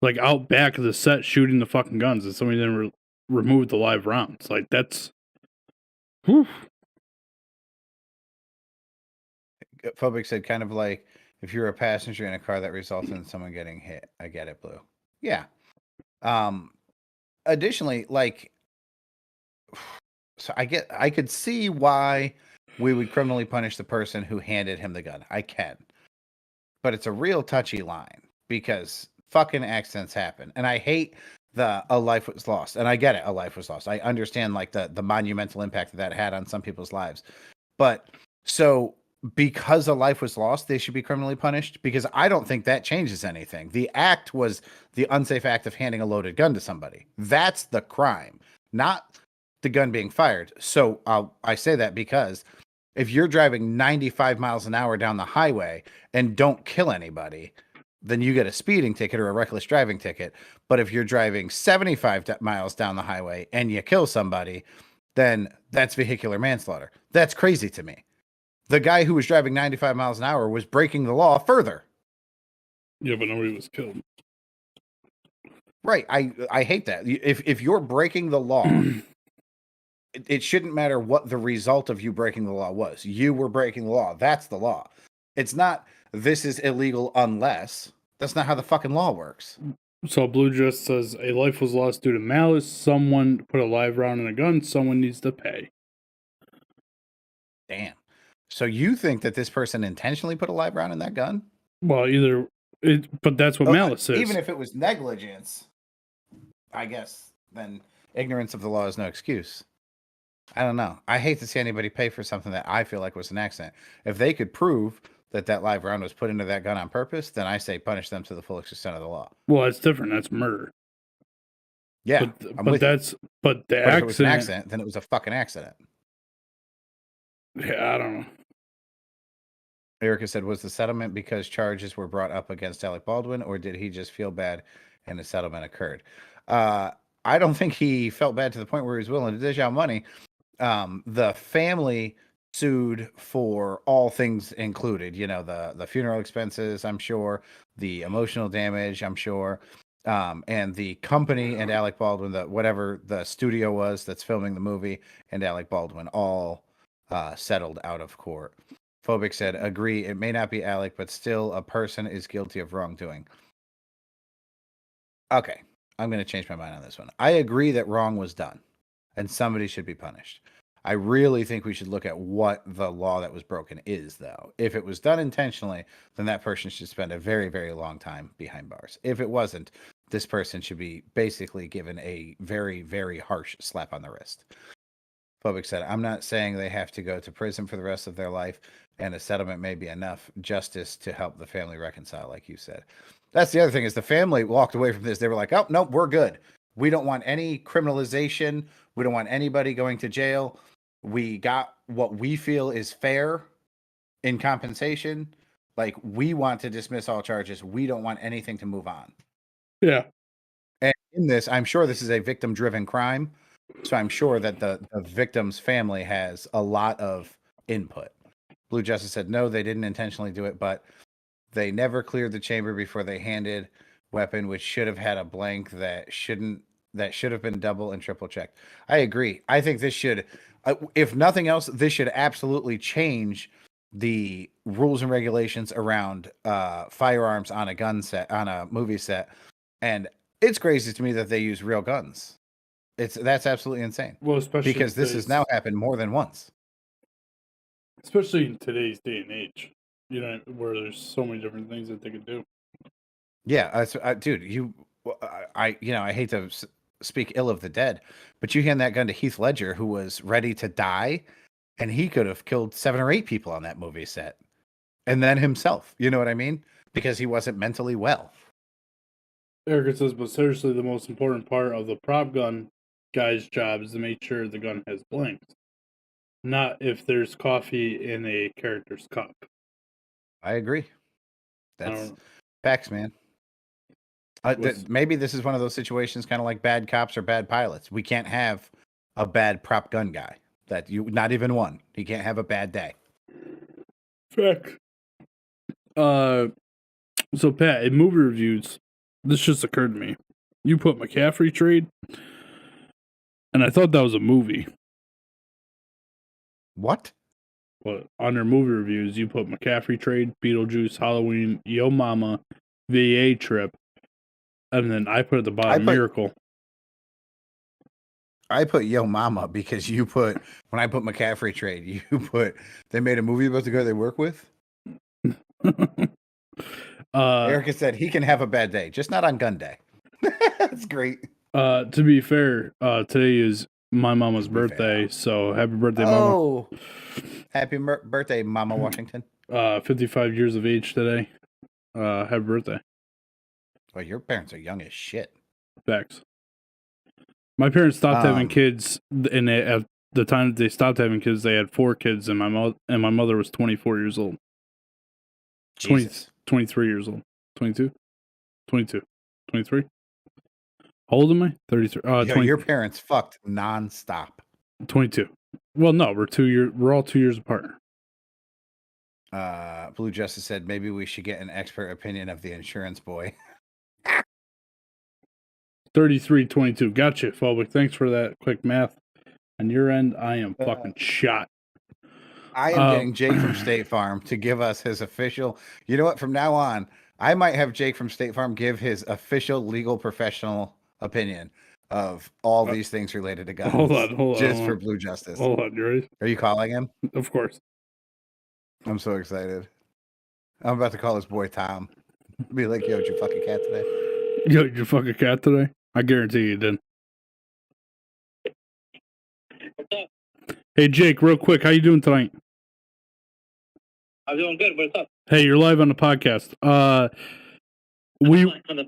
like out back of the set shooting the fucking guns, and somebody then removed the live rounds. Like, that's... Whew. Phobic said kind of like if you're a passenger in a car that results in someone getting hit. I get it, Blue. Yeah. Additionally, like, so I could see why we would criminally punish the person who handed him the gun. I can. But it's a real touchy line because fucking accidents happen. And I hate a life was lost. And I get it, a life was lost. I understand like the monumental impact that had on some people's lives. But so because a life was lost, they should be criminally punished? Because I don't think that changes anything. The act was the unsafe act of handing a loaded gun to somebody. That's the crime, not the gun being fired. So I say that because if you're driving 95 miles an hour down the highway and don't kill anybody, then you get a speeding ticket or a reckless driving ticket. But if you're driving 75 miles down the highway and you kill somebody, then that's vehicular manslaughter. That's crazy to me. The guy who was driving 95 miles an hour was breaking the law further. Yeah, but nobody was killed. Right. I hate that. If you're breaking the law, it shouldn't matter what the result of you breaking the law was. You were breaking the law. That's the law. It's not this is illegal unless. That's not how the fucking law works. So Blue just says a life was lost due to malice. Someone put a live round in a gun. Someone needs to pay. Damn. So you think that this person intentionally put a live round in that gun? Well, but that's what malice is. Even if it was negligence, I guess then ignorance of the law is no excuse. I don't know. I hate to see anybody pay for something that I feel like was an accident. If they could prove that live round was put into that gun on purpose, then I say punish them to the full extent of the law. Well, that's different. That's murder. Yeah, but the but accident. If it was an accident, then it was a fucking accident. Yeah, I don't know. Erica said, was the settlement because charges were brought up against Alec Baldwin, or did he just feel bad and the settlement occurred? I don't think he felt bad to the point where he was willing to dish out money. The family sued for all things included, you know, the funeral expenses, I'm sure, the emotional damage, I'm sure, and the company and Alec Baldwin, whatever the studio was that's filming the movie, and Alec Baldwin all settled out of court. Phobic said, agree, it may not be Alec, but still a person is guilty of wrongdoing. Okay, I'm going to change my mind on this one. I agree that wrong was done and somebody should be punished. I really think we should look at what the law that was broken is, though. If it was done intentionally, then that person should spend a very, very long time behind bars. If it wasn't, this person should be basically given a very, very harsh slap on the wrist. Phobic said, I'm not saying they have to go to prison for the rest of their life, and a settlement may be enough justice to help the family reconcile, like you said. That's the other thing, is the family walked away from this. They were like, oh, nope, we're good. We don't want any criminalization. We don't want anybody going to jail. We got what we feel is fair in compensation. Like, we want to dismiss all charges. We don't want anything to move on. Yeah. And in this, I'm sure this is a victim-driven crime. So I'm sure that the victim's family has a lot of input. Blue Justice said, no, they didn't intentionally do it, but they never cleared the chamber before they handed weapon, which should have had a blank that should have been double and triple checked. I agree. I think this should, if nothing else, this should absolutely change the rules and regulations around firearms on a movie set. And it's crazy to me that they use real guns. That's absolutely insane. Well, especially because this has now happened more than once. Especially in today's day and age, you know, where there's so many different things that they could do. Yeah, dude, I hate to speak ill of the dead, but you hand that gun to Heath Ledger, who was ready to die, and he could have killed 7 or 8 people on that movie set, and then himself. You know what I mean? Because he wasn't mentally well. Erica says, but seriously, the most important part of the prop gun guy's job is to make sure the gun has blanks, not if there's coffee in a character's cup. I agree. That's facts, man. Maybe this is one of those situations, kind of like bad cops or bad pilots. We can't have a bad prop gun guy. Not even one. He can't have a bad day. Fact. So Pat, in movie reviews, this just occurred to me. You put McCaffrey trade, and I thought that was a movie. What? Well, under movie reviews, you put McCaffrey trade, Beetlejuice, Halloween, Yo Mama, VA trip, And then I put at the bottom Miracle. I put Yo Mama because you put, when I put McCaffrey trade, you put, they made a movie about the guy they work with. Erica said he can have a bad day, just not on gun day. That's great. To be fair, today is my mama's birthday, so happy birthday, Mama. Oh, happy birthday, Mama Washington. 55 years of age today. Happy birthday. Well, your parents are young as shit. Facts. My parents stopped having kids, and at the time that they stopped having kids, they had 4 kids, and my mother was 24 years old. 23 years old. 22? 22. 23? How old am I? 33. Your parents fucked nonstop. 22. Well, no, we're all 2 years apart. Blue Justice said maybe we should get an expert opinion of the insurance boy. 33-22. Gotcha, Phobic. Thanks for that quick math. On your end, I am fucking shot. I am getting Jake from State Farm to give us his official. You know what? From now on, I might have Jake from State Farm give his official legal professional opinion of all these things related to guns. Hold on. Just for Blue Justice. Hold on, you ready? Are you calling him? Of course. I'm so excited. I'm about to call this boy Tom. Be like, yo, did you fuck a cat today? Yo, did you fuck a cat today? I guarantee you didn't. What's up? Hey, Jake, real quick, how you doing tonight? I'm doing good. What's up? Hey, you're live on the podcast. On the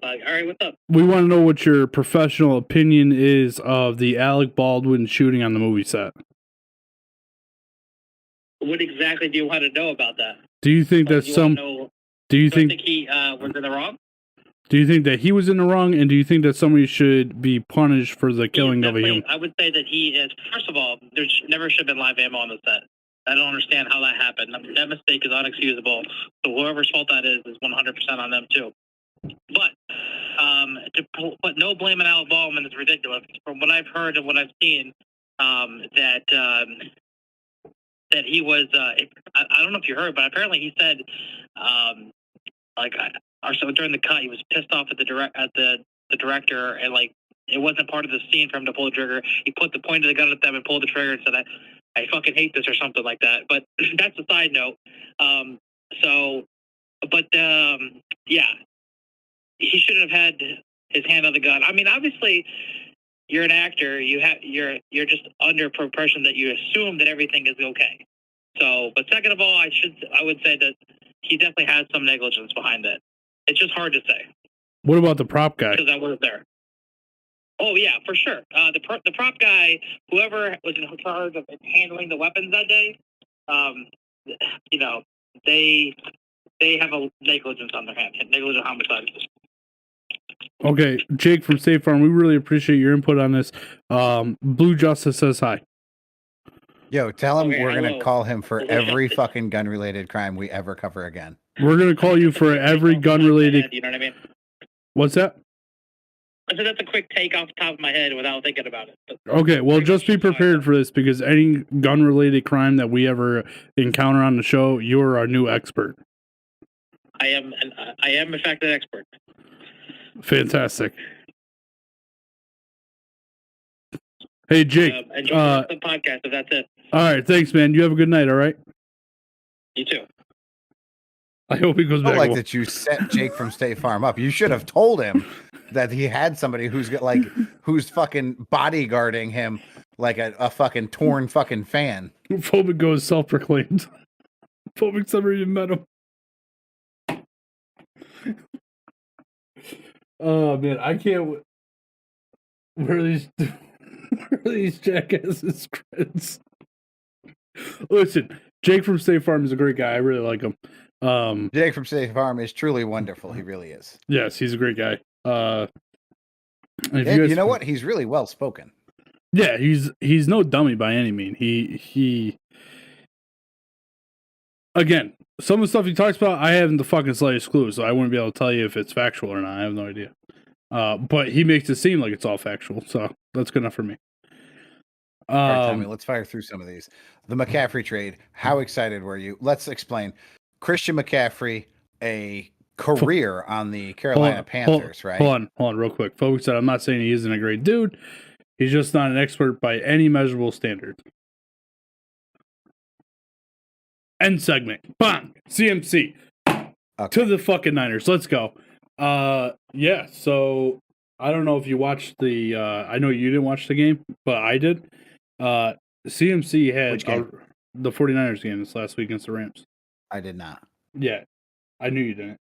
podcast. All right, what's up? We want to know what your professional opinion is of the Alec Baldwin shooting on the movie set. What exactly do you want to know about that? Do you think that Do you think he was in the wrong? Do you think that he was in the wrong, and do you think that somebody should be punished for the killing of him? I would say that he is. First of all, there never should have been live ammo on the set. I don't understand how that happened. That mistake is unexcusable. So whoever's fault that is 100% on them too. But to put no blame on Alec Baldwin is ridiculous. From what I've heard and what I've seen, that he was. I don't know if you heard, but apparently he said, so during the cut, he was pissed off at the director, and like it wasn't part of the scene for him to pull the trigger. He put the point of the gun at them and pulled the trigger and said, I fucking hate this or something like that. But that's a side note. Yeah, he shouldn't have had his hand on the gun. I mean, obviously, you're an actor. You're just under impression that you assume that everything is okay. So, but second of all, I would say that he definitely has some negligence behind it. It's just hard to say. What about the prop guy? Because I wasn't there. Oh yeah, for sure. The prop guy, whoever was in charge of handling the weapons that day, they have a negligence on their hand, negligent homicide. Okay, Jake from State Farm, we really appreciate your input on this. Blue Justice says hi. Yo, tell him we're going to call him for every fucking gun-related crime we ever cover again. We're going to call you for every gun-related... You know what I mean? What's that? I said that's a quick take off the top of my head without thinking about it. Okay, well, just be prepared for this, because any gun-related crime that we ever encounter on the show, you're our new expert. I am in fact an expert. Fantastic. Hey, Jake. Enjoy the podcast if that's it. All right, thanks, man. You have a good night, all right? You too. I hope he goes back. I like that you set Jake from State Farm up. You should have told him that he had somebody who's fucking bodyguarding him like a fucking torn fucking fan. Phobic goes self-proclaimed. Phobic's never even met him. Oh man, I can't. Where are these jackasses creds? Listen, Jake from State Farm is a great guy. I really like him. Jake from State Farm is truly wonderful. He really is. Yes, he's a great guy. You know what? He's really well spoken. Yeah, he's no dummy by any means. He again, some of the stuff he talks about, I haven't the fucking slightest clue, so I wouldn't be able to tell you if it's factual or not. I have no idea. But he makes it seem like it's all factual, so that's good enough for me. All right, Tommy, let's fire through some of these. The McCaffrey trade. How excited were you? Let's explain. Christian McCaffrey, a career on the Carolina Panthers, right? Hold on, real quick. Folks said, I'm not saying he isn't a great dude. He's just not an expert by any measurable standard. End segment. Bang! CMC. Okay. To the fucking Niners. Let's go. Yeah, so I don't know if you watched the I know you didn't watch the game, but I did. CMC had the 49ers game this last week against the Rams. I did not. Yeah. I knew you didn't.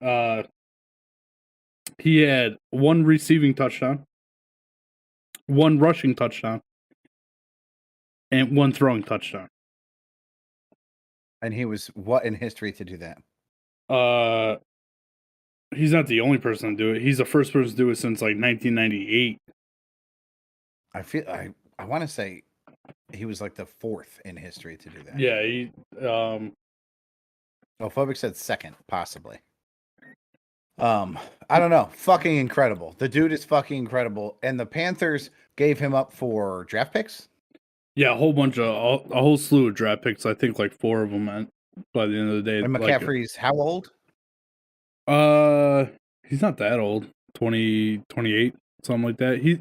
He had 1 receiving touchdown, 1 rushing touchdown, and 1 throwing touchdown. And he was what in history to do that? He's not the only person to do it. He's the first person to do it since like 1998. I want to say he was like the 4th in history to do that. Yeah, he Phobic said 2nd, possibly. I don't know. Fucking incredible. The dude is fucking incredible. And the Panthers gave him up for draft picks? Yeah, a whole slew of draft picks. I think like 4 of them by the end of the day. And McCaffrey's how old? He's not that old. 20, 28, something like that.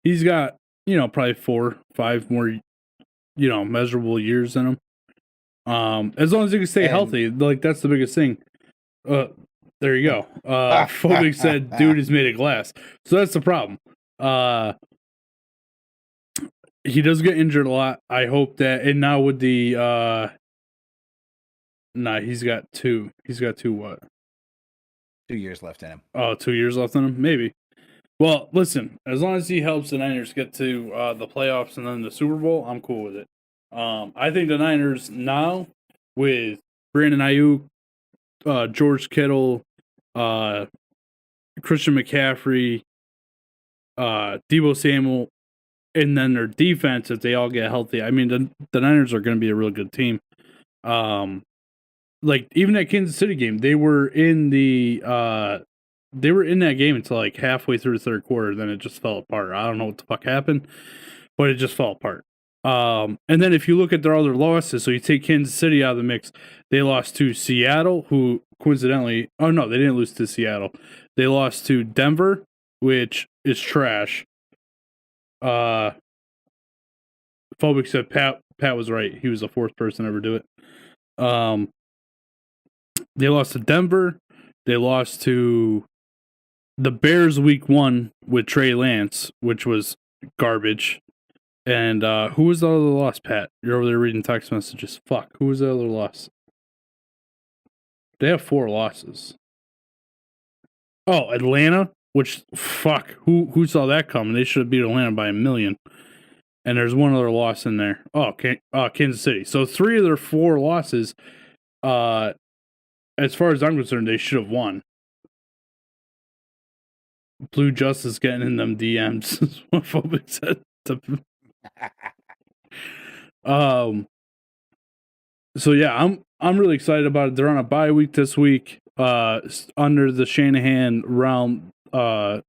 He's got, probably 4, 5 more, measurable years in him. As long as he can stay healthy, like that's the biggest thing. There you go. Phobic said, dude is made of glass. So that's the problem. He does get injured a lot. I hope that, and now with the, he's got 2. He's got 2 what? 2 years left in him. Oh, 2 years left in him? Maybe. Well, listen, as long as he helps the Niners get to the playoffs and then the Super Bowl, I'm cool with it. I think the Niners now, with Brandon Ayuk, George Kittle, Christian McCaffrey, Deebo Samuel, and then their defense, if they all get healthy, I mean, the Niners are going to be a real good team. Like even that Kansas City game, they were in that game until like halfway through the 3rd quarter. Then it just fell apart. I don't know what the fuck happened, but it just fell apart. And then if you look at their other losses, so you take Kansas City out of the mix, they lost to Seattle, who coincidentally, oh no, they didn't lose to Seattle. They lost to Denver, which is trash. Phobic said Pat was right. He was the 4th person to ever do it. They lost to Denver. They lost to the Bears week 1 with Trey Lance, which was garbage. And who was the other loss, Pat? You're over there reading text messages. Fuck. Who was the other loss? They have 4 losses. Oh, Atlanta, which, fuck. Who saw that coming? They should have beat Atlanta by 1 million. And there's one other loss in there. Oh, Kansas City. So 3 of their 4 losses, as far as I'm concerned, they should have won. Blue Justice getting in them DMs is what Phobic said. So yeah, I'm really excited about it. They're on a bye week this week. Under the Shanahan realm, since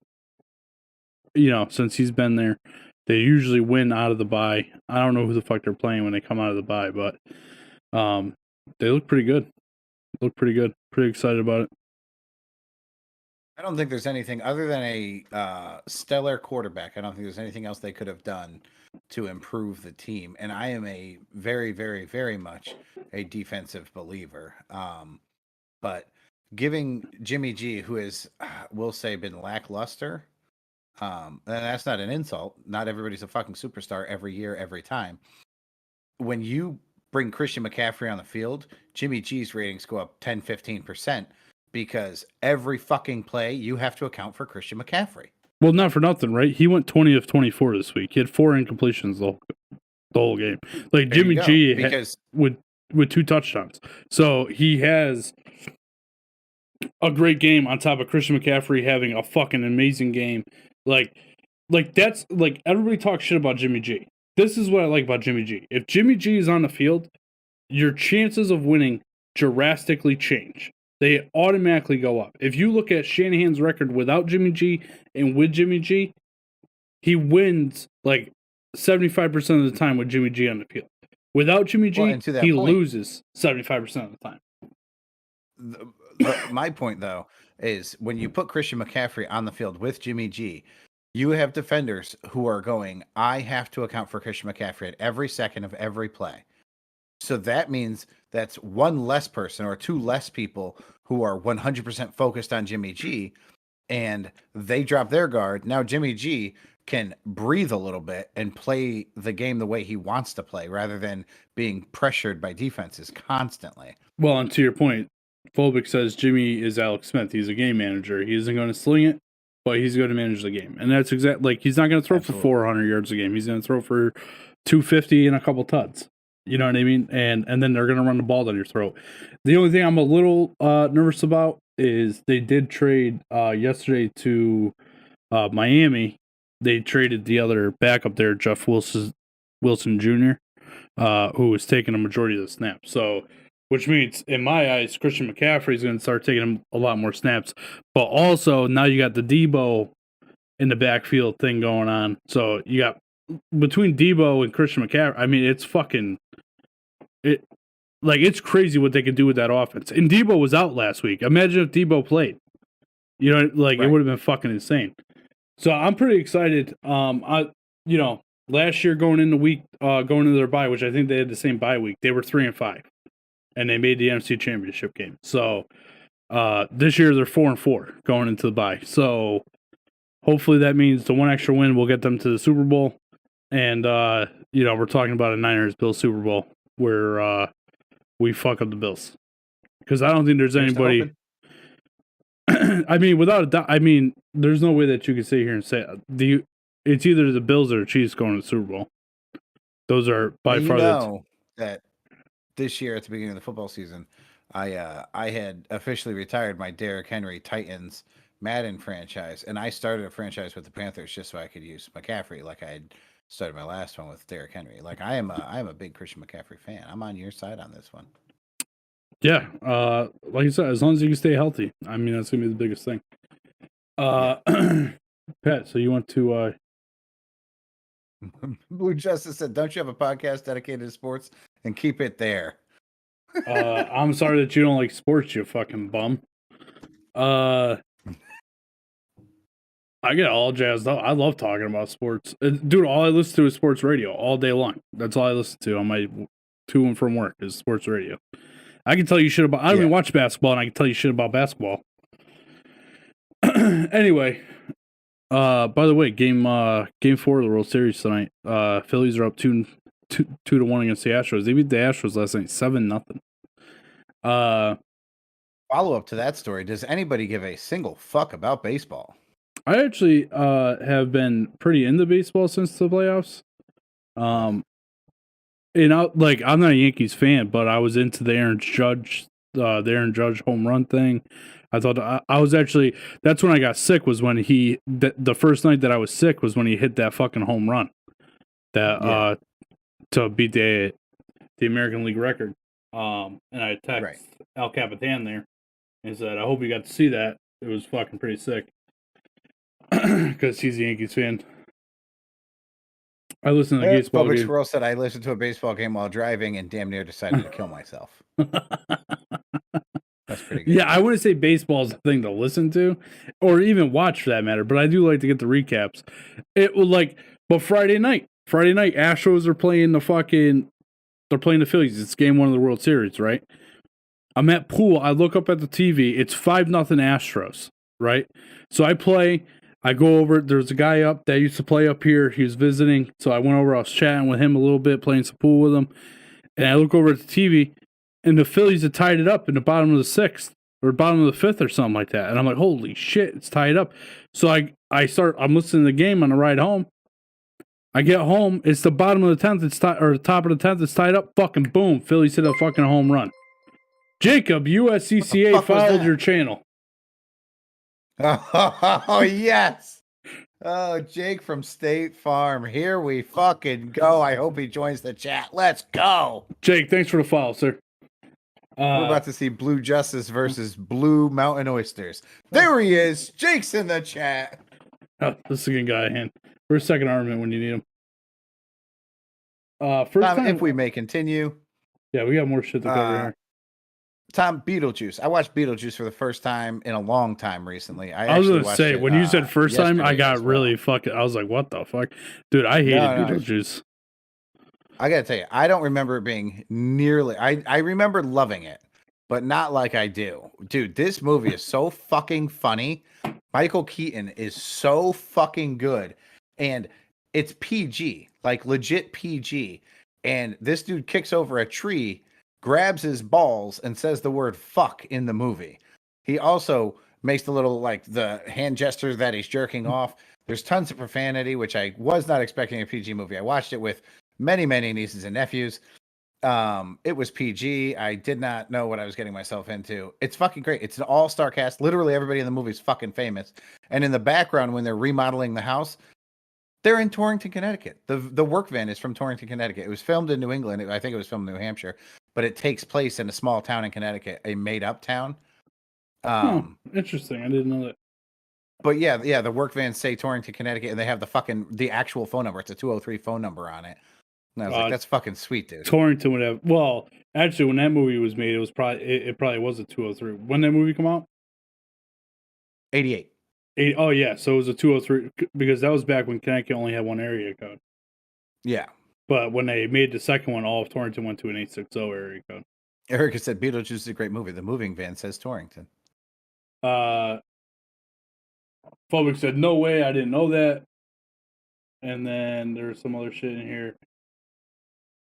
he's been there, they usually win out of the bye. I don't know who the fuck they're playing when they come out of the bye, but they look pretty good. Pretty excited about it. I don't think there's anything other than a stellar quarterback. I don't think there's anything else they could have done to improve the team. And I am a very, very, very much a defensive believer. But giving Jimmy G, who is, we'll say, been lackluster, and that's not an insult. Not everybody's a fucking superstar every year, every time. When you bring Christian McCaffrey on the field, Jimmy G's ratings go up 10, 15%. Because every fucking play, you have to account for Christian McCaffrey. Well, not for nothing, right? He went 20 of 24 this week. He had 4 incompletions the whole game. Like There Jimmy G with 2 touchdowns. So he has a great game on top of Christian McCaffrey having a fucking amazing game. Like that's like everybody talks shit about Jimmy G. This is what I like about Jimmy G. If Jimmy G is on the field, your chances of winning drastically change. They automatically go up. If you look at Shanahan's record without Jimmy G and with Jimmy G, he wins like 75% of the time with Jimmy G on the field. Without Jimmy G, he loses 75% of the time. my point though is when you put Christian McCaffrey on the field with Jimmy G, you have defenders who are going, I have to account for Christian McCaffrey at every second of every play. So that means that's one less person or two less people who are 100% focused on Jimmy G, and they drop their guard. Now Jimmy G can breathe a little bit and play the game the way he wants to play rather than being pressured by defenses constantly. Well, and to your point, Phobic says Jimmy is Alex Smith. He's a game manager. He isn't going to sling it, but he's going to manage the game. And that's exactly like he's not going to throw Absolutely. for 400 yards a game. He's going to throw for 250 and a couple tuds. You know what I mean? And then they're going to run the ball down your throat. The only thing I'm a little nervous about is they did trade yesterday to Miami. They traded the other backup there, Jeff Wilson Jr., who was taking a majority of the snaps. So, which means, in my eyes, Christian McCaffrey is going to start taking a lot more snaps. But also, now you got the Debo in the backfield thing going on. So, you got between Debo and Christian McCaffrey, I mean, it's crazy what they could do with that offense. And Debo was out last week. Imagine if Debo played. You know, like Right. It would have been fucking insane. So I'm pretty excited. Last year going into their bye, which I think they had the same bye week, they were 3-5, and they made the NFC Championship game. So this year they're 4-4 going into the bye. So hopefully that means the one extra win will get them to the Super Bowl. And we're talking about a Niners-Bills Super Bowl where we fuck up the Bills, because I don't think there's Here's to anybody. hoping. I mean, without a doubt, there's no way that you can sit here and say it's either the Bills or the Chiefs going to the Super Bowl. Those are by And far you know that this year at the beginning of the football season, I had officially retired my Derrick Henry Titans Madden franchise, and I started a franchise with the Panthers just so I could use McCaffrey, like I had started my last one with Derrick Henry. Like I am a big Christian McCaffrey fan. I'm on your side on this one. Yeah, like you said, as long as you can stay healthy, I mean that's gonna be the biggest thing. Pat, so you want to? Blue Justice said, "Don't you have a podcast dedicated to sports? And keep it there." I'm sorry that you don't like sports, you fucking bum. I get all jazzed up. I love talking about sports, dude. All I listen to is sports radio all day long. That's all I listen to on my to and from work is sports radio. I can tell you shit about. I don't even watch basketball, and I can tell you shit about basketball. Anyway, by the way, game 4 of the World Series tonight. Phillies are up 2-1 against the Astros. They beat the Astros last night 7-0. Follow up to that story. Does anybody give a single fuck about baseball? I actually have been pretty into baseball since the playoffs. I'm not a Yankees fan, but I was into the Aaron Judge home run thing. I thought I was actually, that's when I got sick, was when the first night that I was sick was when he hit that fucking home run that to beat the American League record. And I texted Al Capitan there and said, I hope you got to see that. It was fucking pretty sick. Because he's a Yankees fan. I listened to the baseball Public game. Squirrel said, I listened to a baseball game while driving and damn near decided to kill myself. That's pretty good. Yeah, I wouldn't say baseball is a thing to listen to or even watch for that matter, but I do like to get the recaps. But Friday night, Astros are playing they're playing the Phillies. It's game 1 of the World Series, right? I'm at pool. I look up at the TV. It's 5-0 Astros, right? So I go over. There's a guy up that used to play up here. He was visiting. So I went over. I was chatting with him a little bit, playing some pool with him. And I look over at the TV, and the Phillies had tied it up in the bottom of the 6th or bottom of the 5th or something like that. And I'm like, holy shit, it's tied up. So I'm listening to the game on the ride home. I get home. It's the bottom of the 10th. It's tied, or the top of the 10th. It's tied up. Fucking boom. Phillies hit a fucking home run. Jacob, USCCA followed your channel. Oh, yes. Oh, Jake from State Farm. Here we fucking go. I hope he joins the chat. Let's go. Jake, thanks for the follow, sir. We're about to see Blue Justice versus Blue Mountain Oysters. There he is. Jake's in the chat. Oh, this is a good guy, hand. First, second armament when you need him. First Tom, time, if we may continue. Yeah, we got more shit to cover here. Tom, Beetlejuice. I watched Beetlejuice for the first time in a long time recently. I was actually gonna watched say it, when you said first time, I yesterday got as well. really fucking. I was like, "What the fuck, dude?" I hated No, Beetlejuice. I gotta tell you, I don't remember it being nearly. I remember loving it, but not like I do, dude. This movie is so fucking funny. Michael Keaton is so fucking good, and it's PG, like legit PG. And this dude kicks over a tree, grabs his balls, and says the word "fuck" in the movie. He also makes the little like the hand gesture that he's jerking off. There's tons of profanity, which I was not expecting a PG movie. I watched it with many nieces and nephews. It was PG. I did not know what I was getting myself into. It's fucking great. It's an all-star cast. Literally everybody in the movie is fucking famous. And in the background, when they're remodeling the house, they're in Torrington, Connecticut. The work van is from Torrington, Connecticut. It was filmed in New England. I think it was filmed in New Hampshire, but it takes place in a small town in Connecticut, a made-up town. Interesting. I didn't know that. But yeah, the work vans say Torrington, Connecticut, and they have the actual phone number. It's a 203 phone number on it. And I was like, that's fucking sweet, dude. Torrington would have. Well, actually, when that movie was made, it was probably it probably was a 203. When that movie come out? 88. Oh yeah, so it was a 203 because that was back when Connecticut only had one area code. Yeah. But when they made the second one, all of Torrington went to an 860 area code. Erica said Beetlejuice is a great movie. The moving van says Torrington. Phobic said, no way, I didn't know that. And then there's some other shit in here.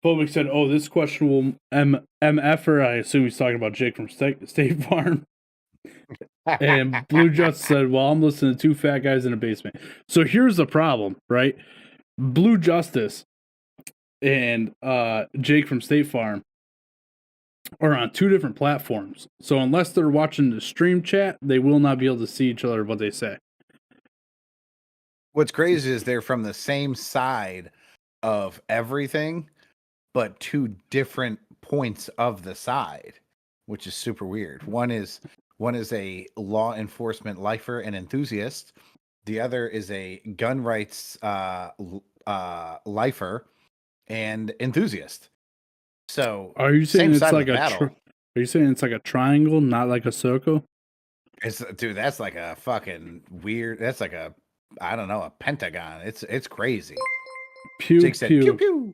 Phobic said, oh, this question will MFer. I assume he's talking about Jake from State Farm. And Blue Justice said, well, I'm listening to two fat guys in a basement. So here's the problem, right? Blue Justice and Jake from State Farm are on two different platforms. So unless they're watching the stream chat, they will not be able to see each other what they say. What's crazy is they're from the same side of everything, but two different points of the side, which is super weird. One is a law enforcement lifer and enthusiast. The other is a gun rights lifer and enthusiast. So are you saying it's like are you saying it's like a triangle, not like a circle? Dude, that's like a fucking weird. That's like a, I don't know, a pentagon. It's crazy. Pew, Jake said, pew pew.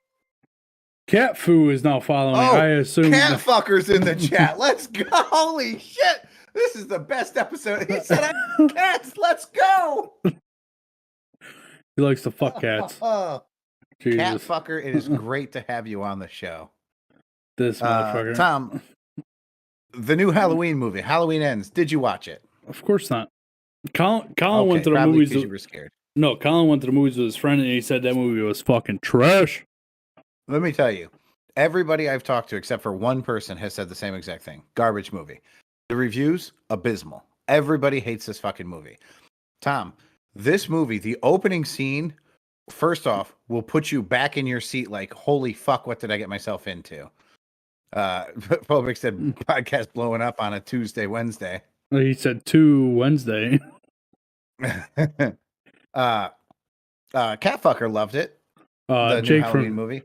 Cat Foo is now following me. I assume cat fuckers in the chat. Let's go. Holy shit. This is the best episode. He said, cats, let's go. He likes to fuck cats. Cat fucker, it is great to have you on the show. This motherfucker. Tom, the new Halloween movie, Halloween Ends. Did you watch it? Of course not. Colin went to the movies. You were scared. No, Colin went to the movies with his friend and he said that movie was fucking trash. Let me tell you, everybody I've talked to, except for one person, has said the same exact thing. Garbage movie. The reviews, abysmal. Everybody hates this fucking movie. Tom, this movie, the opening scene, first off, will put you back in your seat like, holy fuck, what did I get myself into? Phobic said podcast blowing up on a Tuesday, Wednesday. He said 2 Wednesday. Catfucker loved it. The Jake new Halloween from movie.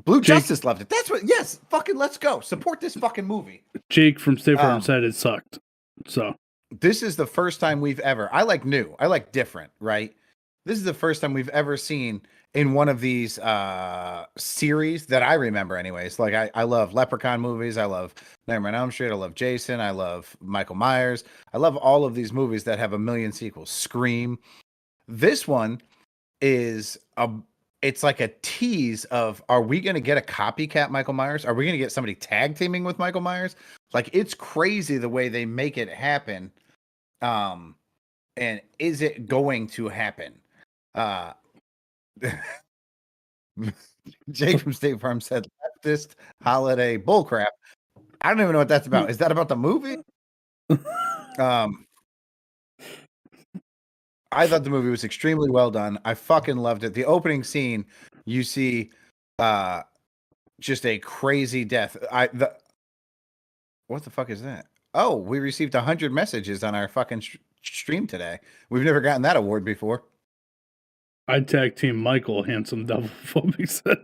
Blue Justice loved it. That's what. Yes, fucking let's go. Support this fucking movie. Jake from State Farm said it sucked. So this is the first time we've ever. I like new. I like different. Right. This is the first time we've ever seen in one of these series that I remember. Anyways, like I love Leprechaun movies. I love Nightmare on Elm Street. I love Jason. I love Michael Myers. I love all of these movies that have a million sequels. Scream. This one is it's like a tease of, are we going to get a copycat Michael Myers? Are we going to get somebody tag teaming with Michael Myers? Like, it's crazy the way they make it happen. And is it going to happen? Jake from State Farm said, leftist holiday bullcrap. I don't even know what that's about. Is that about the movie? I thought the movie was extremely well done. I fucking loved it. The opening scene, you see just a crazy death. What the fuck is that? Oh, we received 100 messages on our fucking stream today. We've never gotten that award before. I tag team Michael, handsome devil. Phobic said.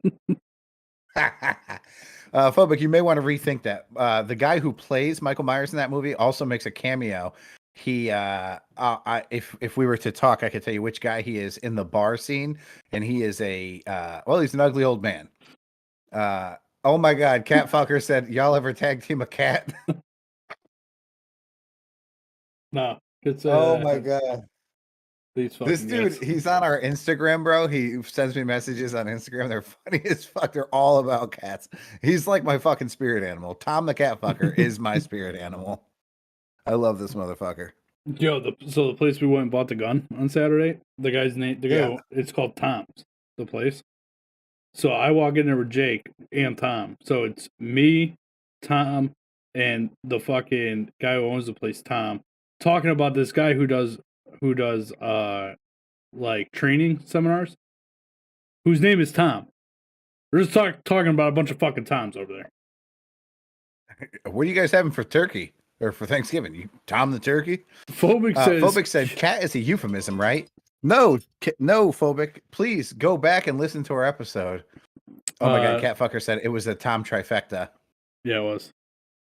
Phobic, you may want to rethink that. The guy who plays Michael Myers in that movie also makes a cameo. He, if we were to talk, I could tell you which guy he is in the bar scene, and he is he's an ugly old man. Oh my God, Catfucker said, "Y'all ever tag team a cat?" No, it's Oh my God. These This fucking dude, guys. he's on our Instagram, bro. He sends me messages on Instagram. They're funny as fuck. They're all about cats. He's like my fucking spirit animal. Tom the cat fucker is my spirit animal. I love this motherfucker. Yo, the place we went and bought the gun on Saturday, the guy's name, it's called Tom's, the place. So I walk in there with Jake and Tom. So it's me, Tom, and the fucking guy who owns the place, Tom, talking about this guy who does like training seminars, whose name is Tom. We're just talking about a bunch of fucking Toms over there. What are you guys having for turkey or for Thanksgiving? You Tom the turkey? Phobic said cat is a euphemism, right? No, Phobic. Please go back and listen to our episode. Oh my God, Catfucker said it was a Tom trifecta. Yeah, it was.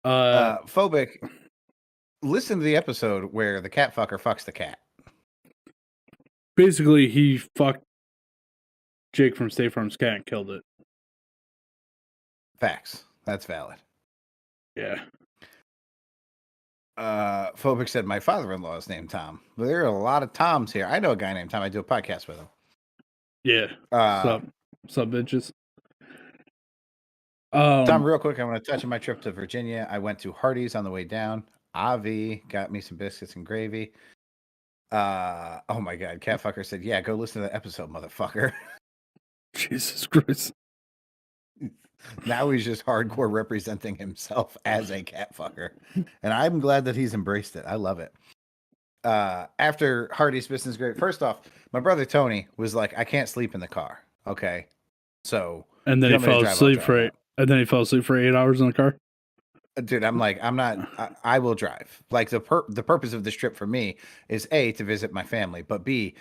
Phobic, listen to the episode where the Catfucker fucks the cat. Basically, he fucked Jake from State Farm's cat and killed it. Facts. That's valid. Yeah. Phobic said my father-in-law is named Tom. There are a lot of Toms here. I know a guy named Tom. I do a podcast with him. Yeah. Sup, bitches. Tom, real quick, I want to touch on my trip to Virginia. I went to Hardee's on the way down. Avi got me some biscuits and gravy. Oh my God, Catfucker said, "Yeah, go listen to the episode, motherfucker." Jesus Christ. Now he's just hardcore representing himself as a catfucker. And I'm glad that he's embraced it. I love it. After Hardee's business great, first off, my brother Tony was like, I can't sleep in the car. Okay. So and then he fell asleep for 8 hours in the car. Dude, I'm like, I will drive. Like the purpose of this trip for me is A, to visit my family, but B,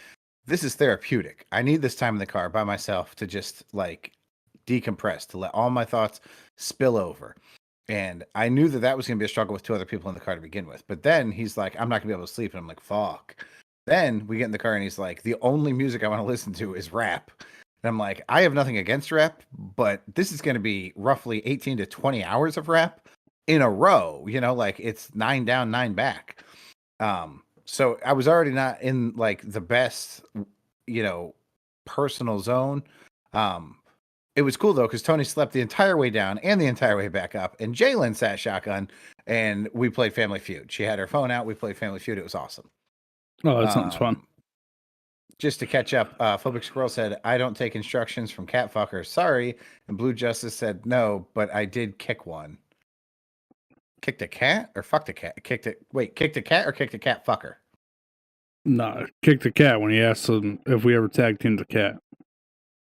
this is therapeutic. I need this time in the car by myself to just like decompress, to let all my thoughts spill over. And I knew that was going to be a struggle with two other people in the car to begin with. But then he's like, I'm not going to be able to sleep. And I'm like, fuck. Then we get in the car and he's like, the only music I want to listen to is rap. And I'm like, I have nothing against rap, but this is going to be roughly 18 to 20 hours of rap in a row. You know, like it's 9 down, 9 back. So I was already not in like the best, personal zone. It was cool though, because Tony slept the entire way down and the entire way back up, and Jalen sat shotgun, and we played Family Feud. She had her phone out. We played Family Feud. It was awesome. Oh, that sounds fun. Just to catch up, Phobic Squirrel said, "I don't take instructions from catfuckers. Sorry." And Blue Justice said, "No, but I did kick one." Kicked a cat or fucked a cat? Kicked a cat or kicked a cat fucker? Nah, kicked the cat when he asked him if we ever tag teamed the cat.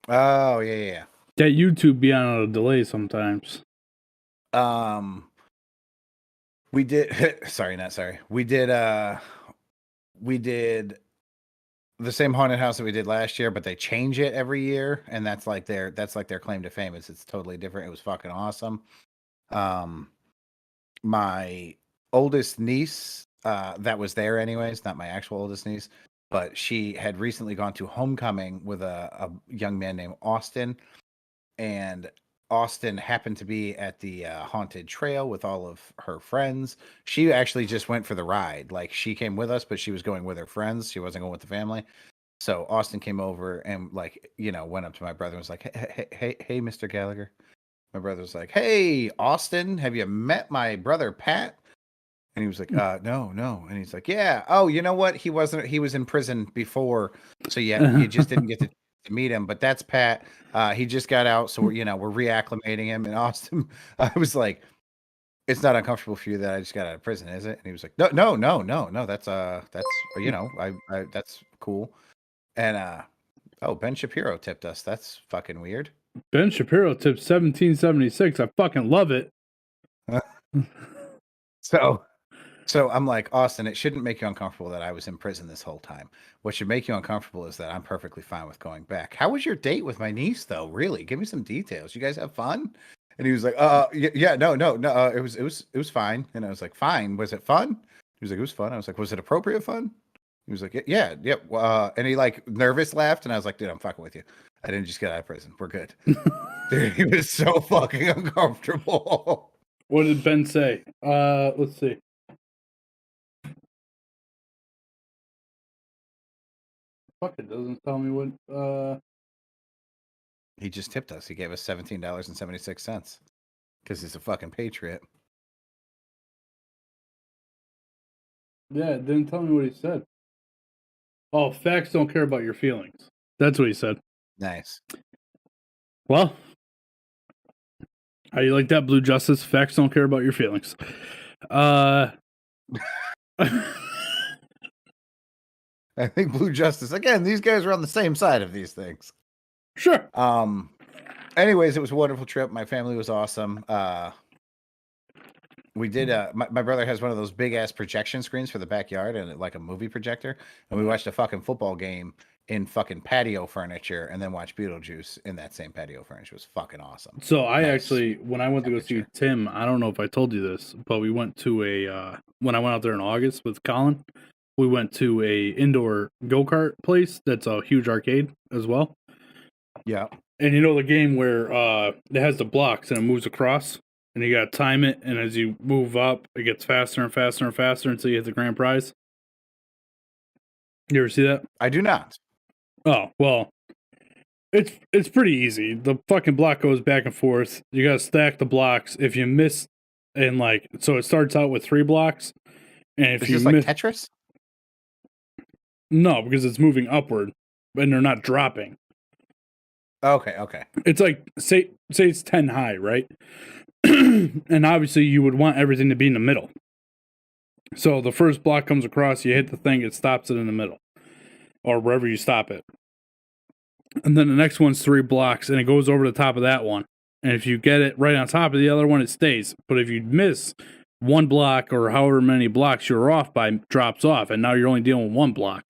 Oh yeah. That YouTube be on a delay sometimes. We did we did the same haunted house that we did last year, but they change it every year, and that's like their claim to fame. It's totally different. It was fucking awesome. My oldest niece, that was there anyways, not my actual oldest niece, but she had recently gone to homecoming with a young man named Austin. And Austin happened to be at the haunted trail with all of her friends. She actually just went for the ride. Like she came with us, but she was going with her friends. She wasn't going with the family. So Austin came over and went up to my brother and was like, hey, Mr. Gallagher. My brother was like, "Hey, Austin, have you met my brother Pat?" And he was like, no. And he's like, "Yeah. Oh, you know what? He was in prison before. So yeah, you just didn't get to meet him, but that's Pat. He just got out, so we're reacclimating him." And Austin, I was like, "It's not uncomfortable for you that I just got out of prison, is it?" And he was like, No. That's that's cool. And Ben Shapiro tipped us. That's fucking weird. Ben Shapiro tipped $17.76. I fucking love it. So I'm like, Austin, it shouldn't make you uncomfortable that I was in prison this whole time. What should make you uncomfortable is that I'm perfectly fine with going back. How was your date with my niece, though? Really? Give me some details. You guys have fun? And he was like, yeah, no, it was fine. And I was like, fine. Was it fun? He was like, it was fun. I was like, was it appropriate fun? He was like, yeah. And he like nervous laughed, and I was like, dude, I'm fucking with you. I didn't just get out of prison. We're good. Dude, he was so fucking uncomfortable. What did Ben say? Let's see. Fuck, it doesn't tell me what. He just tipped us. He gave us $17.76 because he's a fucking patriot. Yeah, it didn't tell me what he said. Oh, facts don't care about your feelings. That's what he said. Nice. Well, how you like that, Blue Justice? Facts don't care about your feelings. I think Blue Justice, again, these guys are on the same side of these things. Sure. Anyways, it was a wonderful trip. My family was awesome. We did my brother has one of those big ass projection screens for the backyard and like a movie projector, and we watched a fucking football game in fucking patio furniture and then watched Beetlejuice in that same patio furniture. It was fucking awesome. So I actually, when I went to go see Tim, I don't know if I told you this, but we went to when I went out there in August with Colin, we went to a indoor go-kart place that's a huge arcade as well. Yeah. And you know the game where it has the blocks and it moves across, and you gotta time it, and as you move up, it gets faster and faster and faster until you hit the grand prize. You ever see that? I do not. Oh, well, it's pretty easy. The fucking block goes back and forth. You gotta stack the blocks. If you miss, and like, so it starts out with 3 blocks, and if Is you this miss, like Tetris? no, because it's moving upward, and they're not dropping. Okay. It's like say it's 10 high, right? And obviously you would want everything to be in the middle. So the first block comes across, you hit the thing, it stops it in the middle, or wherever you stop it. And then the next one's 3 blocks, and it goes over the top of that one. And if you get it right on top of the other one, it stays. But if you miss 1 block or however many blocks you're off by, drops off, and now you're only dealing with 1 block.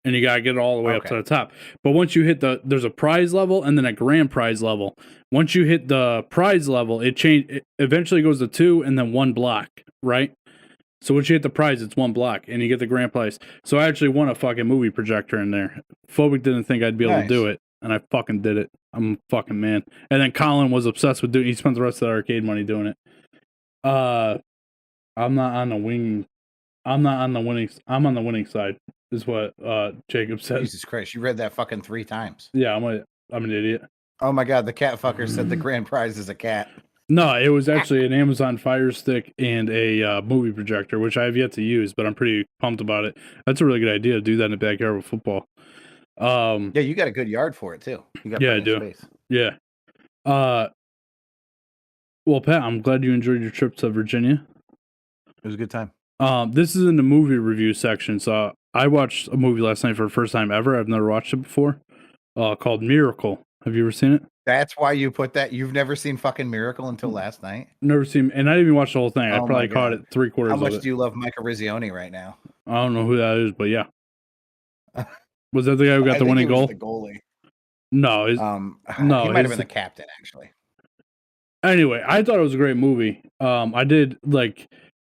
And you gotta get it all the way up to the top. But once you hit there's a prize level and then a grand prize level. Once you hit the prize level, it eventually goes to 2 and then 1 block, right? So once you hit the prize, it's 1 block and you get the grand prize. So I actually won a fucking movie projector in there. Phobic didn't think I'd be able to do it, and I fucking did it. I'm a fucking man. And then Colin was obsessed with he spent the rest of the arcade money doing it. I'm not on the winning. I'm on the winning side, is what Jacob said. Jesus Christ, you read that fucking 3 times. Yeah, I'm an idiot. Oh my god, the cat fucker said the grand prize is a cat. No, it was actually an Amazon Fire Stick and a movie projector, which I have yet to use, but I'm pretty pumped about it. That's a really good idea to do that in the backyard with football. Yeah, you got a good yard for it too. You got I do. Space. Yeah. Well, Pat, I'm glad you enjoyed your trip to Virginia. It was a good time. This is in the movie review section. So I watched a movie last night for the first time ever. I've never watched it before. Called Miracle. Have you ever seen it? That's why you put that. You've never seen fucking Miracle until last night? Never seen, and I didn't even watch the whole thing. I Oh probably my caught God. it 3/4 of it. How much do you love Micah Rizioni right now? I don't know who that is, but yeah. Was that the guy who got I the think winning he was goal? the goalie. No, no, he might have his- been the captain actually. Anyway, I thought it was a great movie. I did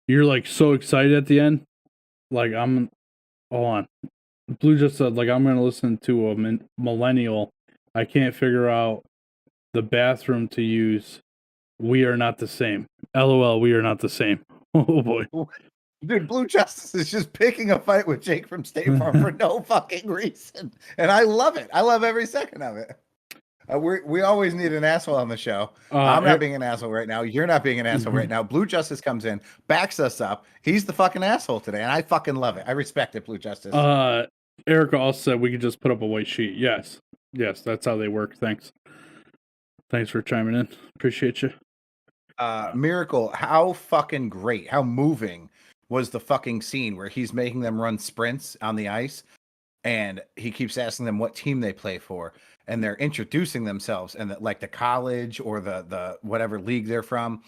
you're like so excited at the end. Like hold on. Blue just said like I'm gonna listen to a millennial. I can't figure out the bathroom to use. We are not the same. LOL, we are not the same. Oh boy. Dude, Blue Justice is just picking a fight with Jake from State Farm for no fucking reason. And I love it. I love every second of it. We always need an asshole on the show. I'm not being an asshole right now. You're not being an asshole right now. Blue Justice comes in, backs us up. He's the fucking asshole today, and I fucking love it. I respect it, Blue Justice. Erica also said we could just put up a white sheet. Yes, that's how they work. Thanks for chiming in. Appreciate you. Miracle, how fucking great, how moving was the fucking scene where he's making them run sprints on the ice, and he keeps asking them what team they play for, and they're introducing themselves and like the college or the whatever league they're from,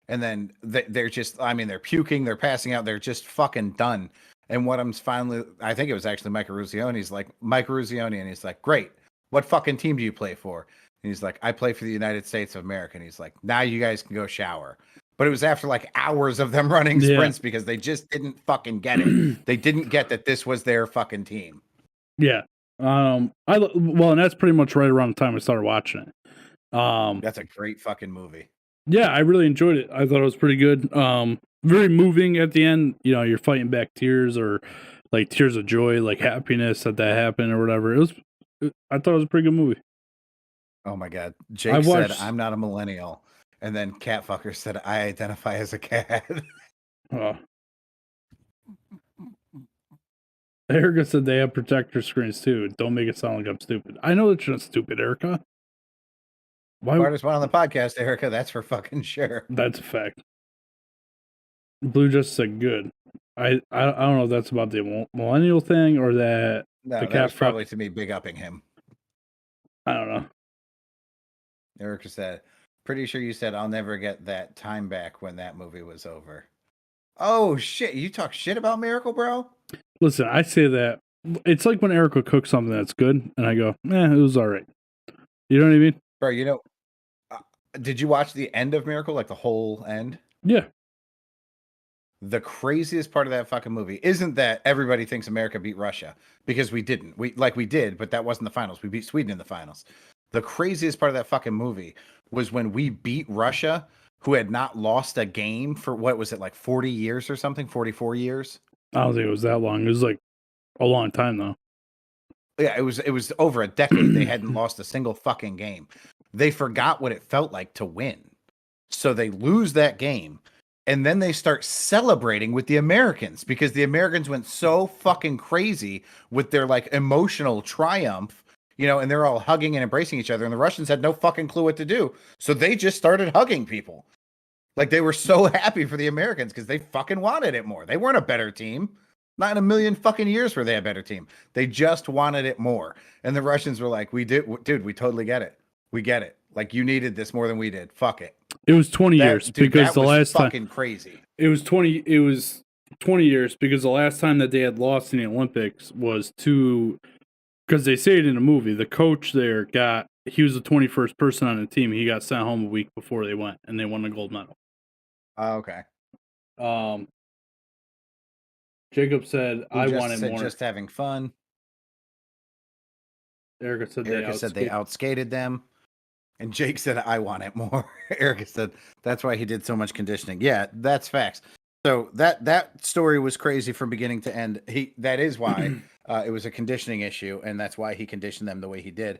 and then they're just, I mean, they're puking, they're passing out, they're just fucking done. And what I'm finally, I think it was actually Micah Ruzioni. He's like, Mike Ruzioni, and he's like, great, what fucking team do you play for? He's like, I play for the United States of America. And he's like, now you guys can go shower. But it was after like hours of them running Yeah. sprints because they just didn't fucking get it. They didn't get that this was their fucking team. Yeah. And that's pretty much right around the time I started watching it. That's a great fucking movie. Yeah, I really enjoyed it. I thought it was pretty good. Very moving at the end. You know, you're fighting back tears or like tears of joy, like happiness that happened or whatever. I thought it was a pretty good movie. Oh my God. Jake said, I'm not a millennial. And then Catfucker said, I identify as a cat. Erica said they have protector screens too. Don't make it sound like I'm stupid. I know that you're not stupid, Erica. Smartest one on the podcast, Erica. That's for fucking sure. That's a fact. Blue just said good. I don't know if that's about the millennial thing or that. No, that was probably to me big upping him. I don't know. Erica said, pretty sure you said I'll never get that time back when that movie was over. Oh shit, you talk shit about Miracle, bro? Listen, I say that it's like when Erica cooks something that's good and I go, it was all right. You know what I mean? Bro, you know, did you watch the end of Miracle, like the whole end? Yeah. The craziest part of that fucking movie isn't that everybody thinks America beat Russia, because we didn't. We did, but that wasn't the finals. We beat Sweden in the finals. The craziest part of that fucking movie was when we beat Russia, who had not lost a game for, what was it, like 40 years or something? 44 years? I don't think it was that long. It was like a long time though. Yeah, it was over a decade. They hadn't lost a single fucking game. They forgot what it felt like to win. So they lose that game. And then they start celebrating with the Americans because the Americans went so fucking crazy with their like emotional triumph, you know, and they're all hugging and embracing each other. And the Russians had no fucking clue what to do. So they just started hugging people. Like they were so happy for the Americans because they fucking wanted it more. They weren't a better team. Not in a million fucking years were they a better team. They just wanted it more. And the Russians were like, we totally get it. We get it. Like you needed this more than we did. Fuck it. It was 20 years because the last time fucking crazy. It was 20 years because the last time that they had lost in the Olympics was because they say it in the movie, the coach there he was the 21st person on the team. He got sent home a week before they went and they won the gold medal. Okay. Jacob said, I wanted more. Just having fun. Erica said they outskated them. And Jake said, I want it more. Erica said, that's why he did so much conditioning. Yeah, that's facts. So that story was crazy from beginning to end. That is why it was a conditioning issue, and that's why he conditioned them the way he did.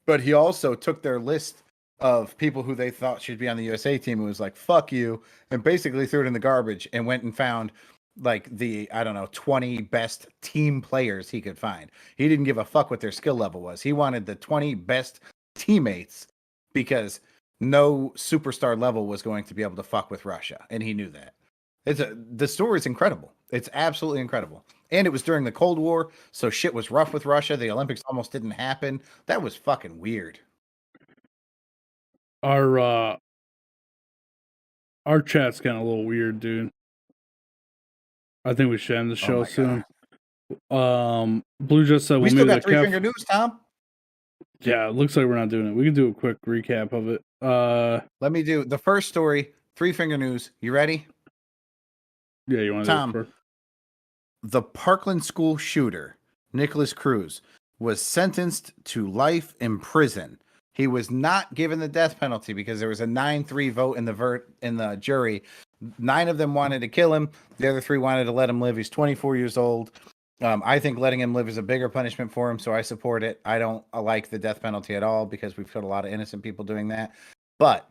But he also took their list of people who they thought should be on the USA team and was like, fuck you, and basically threw it in the garbage and went and found like 20 best team players he could find. He didn't give a fuck what their skill level was. He wanted the 20 best teammates because no superstar level was going to be able to fuck with Russia, and he knew that. The story is incredible. It's absolutely incredible. And it was during the Cold War, so shit was rough with Russia. The Olympics almost didn't happen. That was fucking weird. Our chat's getting a little weird, dude. I think we should end the show soon. Blue just said we still got Three Finger News, Tom. Yeah, it looks like we're not doing it. We can do a quick recap of it. Let me do the first story. Three Finger News. You ready? Yeah, you want to Tom, do it first? The Parkland school shooter, Nicholas Cruz, was sentenced to life in prison. He was not given the death penalty because there was a 9-3 vote in the jury. 9 of them wanted to kill him. The other 3 wanted to let him live. He's 24 years old. I think letting him live is a bigger punishment for him, so I support it. I don't like the death penalty at all because we've got a lot of innocent people doing that. But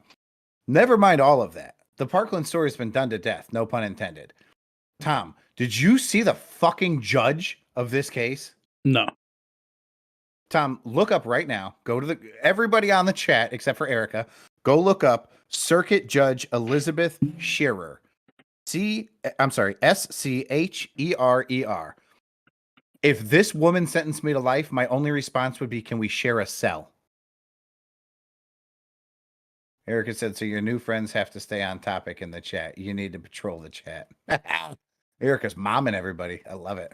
never mind all of that. The Parkland story has been done to death, no pun intended. Tom, did you see the fucking judge of this case? No. Tom, look up right now. Go to everybody on the chat, except for Erica, go look up Circuit Judge Elizabeth Scherer. Scherer. If this woman sentenced me to life, my only response would be, can we share a cell? Erica said, so your new friends have to stay on topic in the chat. You need to patrol the chat. Erica's momming everybody. I love it.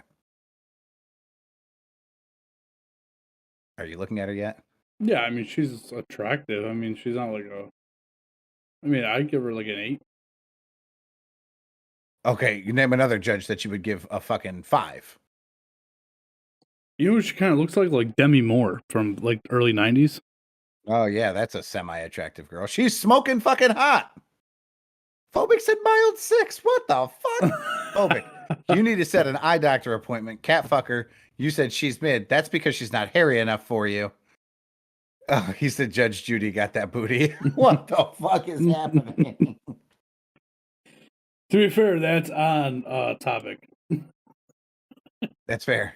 Are you looking at her yet? Yeah, I mean, she's attractive. I mean, she's not like a. I mean, I'd give her like an 8. Okay, you name another judge that you would give a fucking 5. You know what she kind of looks like Demi Moore from like early 90s. Oh yeah, that's a semi-attractive girl. She's smoking fucking hot. Phobic said mild 6. What the fuck? Phobic, you need to set an eye doctor appointment. Cat fucker, you said she's mid. That's because she's not hairy enough for you. Oh, he said Judge Judy got that booty. What the fuck is happening? To be fair, that's on topic. That's fair.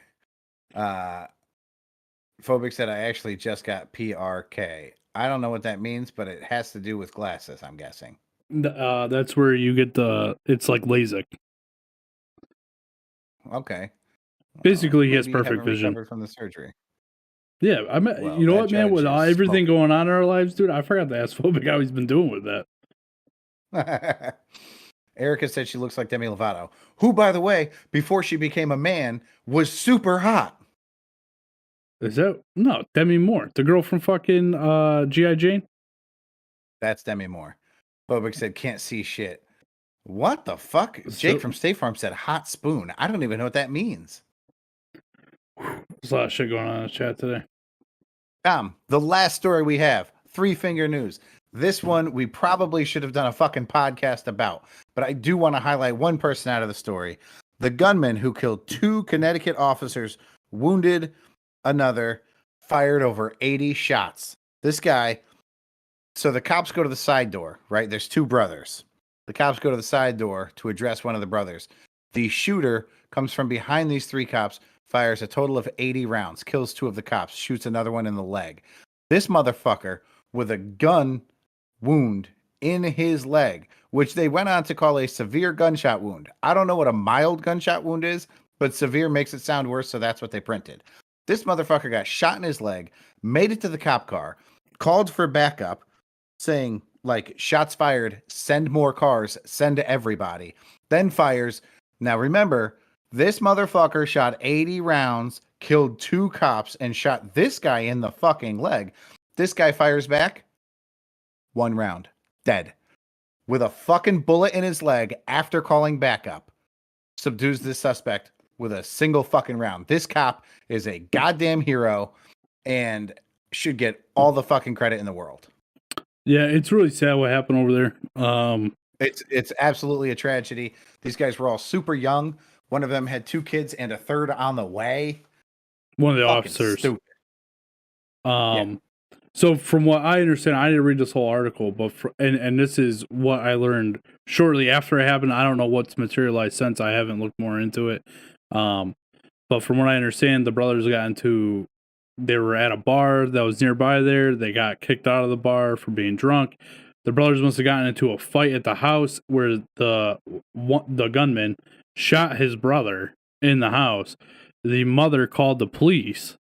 Phobic said I actually just got PRK. I don't know what that means, but it has to do with glasses, I'm guessing. That's where you get it's like LASIK. Okay. Basically, he has maybe you perfect haven't vision. recovered from the surgery. Yeah, I mean, Well, you know that what, man? judge With is everything smoking. going on in our lives, dude, I forgot to ask Phobic how he's been doing with that. Erica said she looks like Demi Lovato, who, by the way, before she became a man, was super hot. Is that no Demi Moore, the girl from fucking G.I. Jane? That's Demi Moore. Phobic said can't see shit. What the fuck? Jake from State Farm said hot spoon. I don't even know what that means. There's a lot of shit going on in the chat today. The last story we have, 3 Finger News. This one we probably should have done a fucking podcast about, but I do want to highlight one person out of the story. The gunman who killed 2 Connecticut officers, wounded another, fired over 80 shots. This guy, so the cops go to the side door, right? There's 2 brothers. The cops go to the side door to address one of the brothers. The shooter comes from behind these 3 cops, fires a total of 80 rounds, kills 2 of the cops, shoots another one in the leg. This motherfucker with a gun wound in his leg, which they went on to call a severe gunshot wound. I don't know what a mild gunshot wound is, but severe makes it sound worse, so that's what they printed. This motherfucker got shot in his leg, made it to the cop car, called for backup, saying, like, shots fired, send more cars, send to everybody. Then fires. Now remember, this motherfucker shot 80 rounds, killed 2 cops, and shot this guy in the fucking leg. This guy fires back. 1 round. Dead. With a fucking bullet in his leg after calling backup. Subdues this suspect with a single fucking round. This cop is a goddamn hero and should get all the fucking credit in the world. Yeah, it's really sad what happened over there. It's absolutely a tragedy. These guys were all super young. One of them had 2 kids and a third on the way. One of the Fucking officers. stupid. Yeah. So from what I understand, I didn't read this whole article, but and this is what I learned shortly after it happened. I don't know what's materialized since. I haven't looked more into it. But from what I understand, the brothers they were at a bar that was nearby there. They got kicked out of the bar for being drunk. The brothers must have gotten into a fight at the house where the gunman shot his brother in the house. The mother called the police,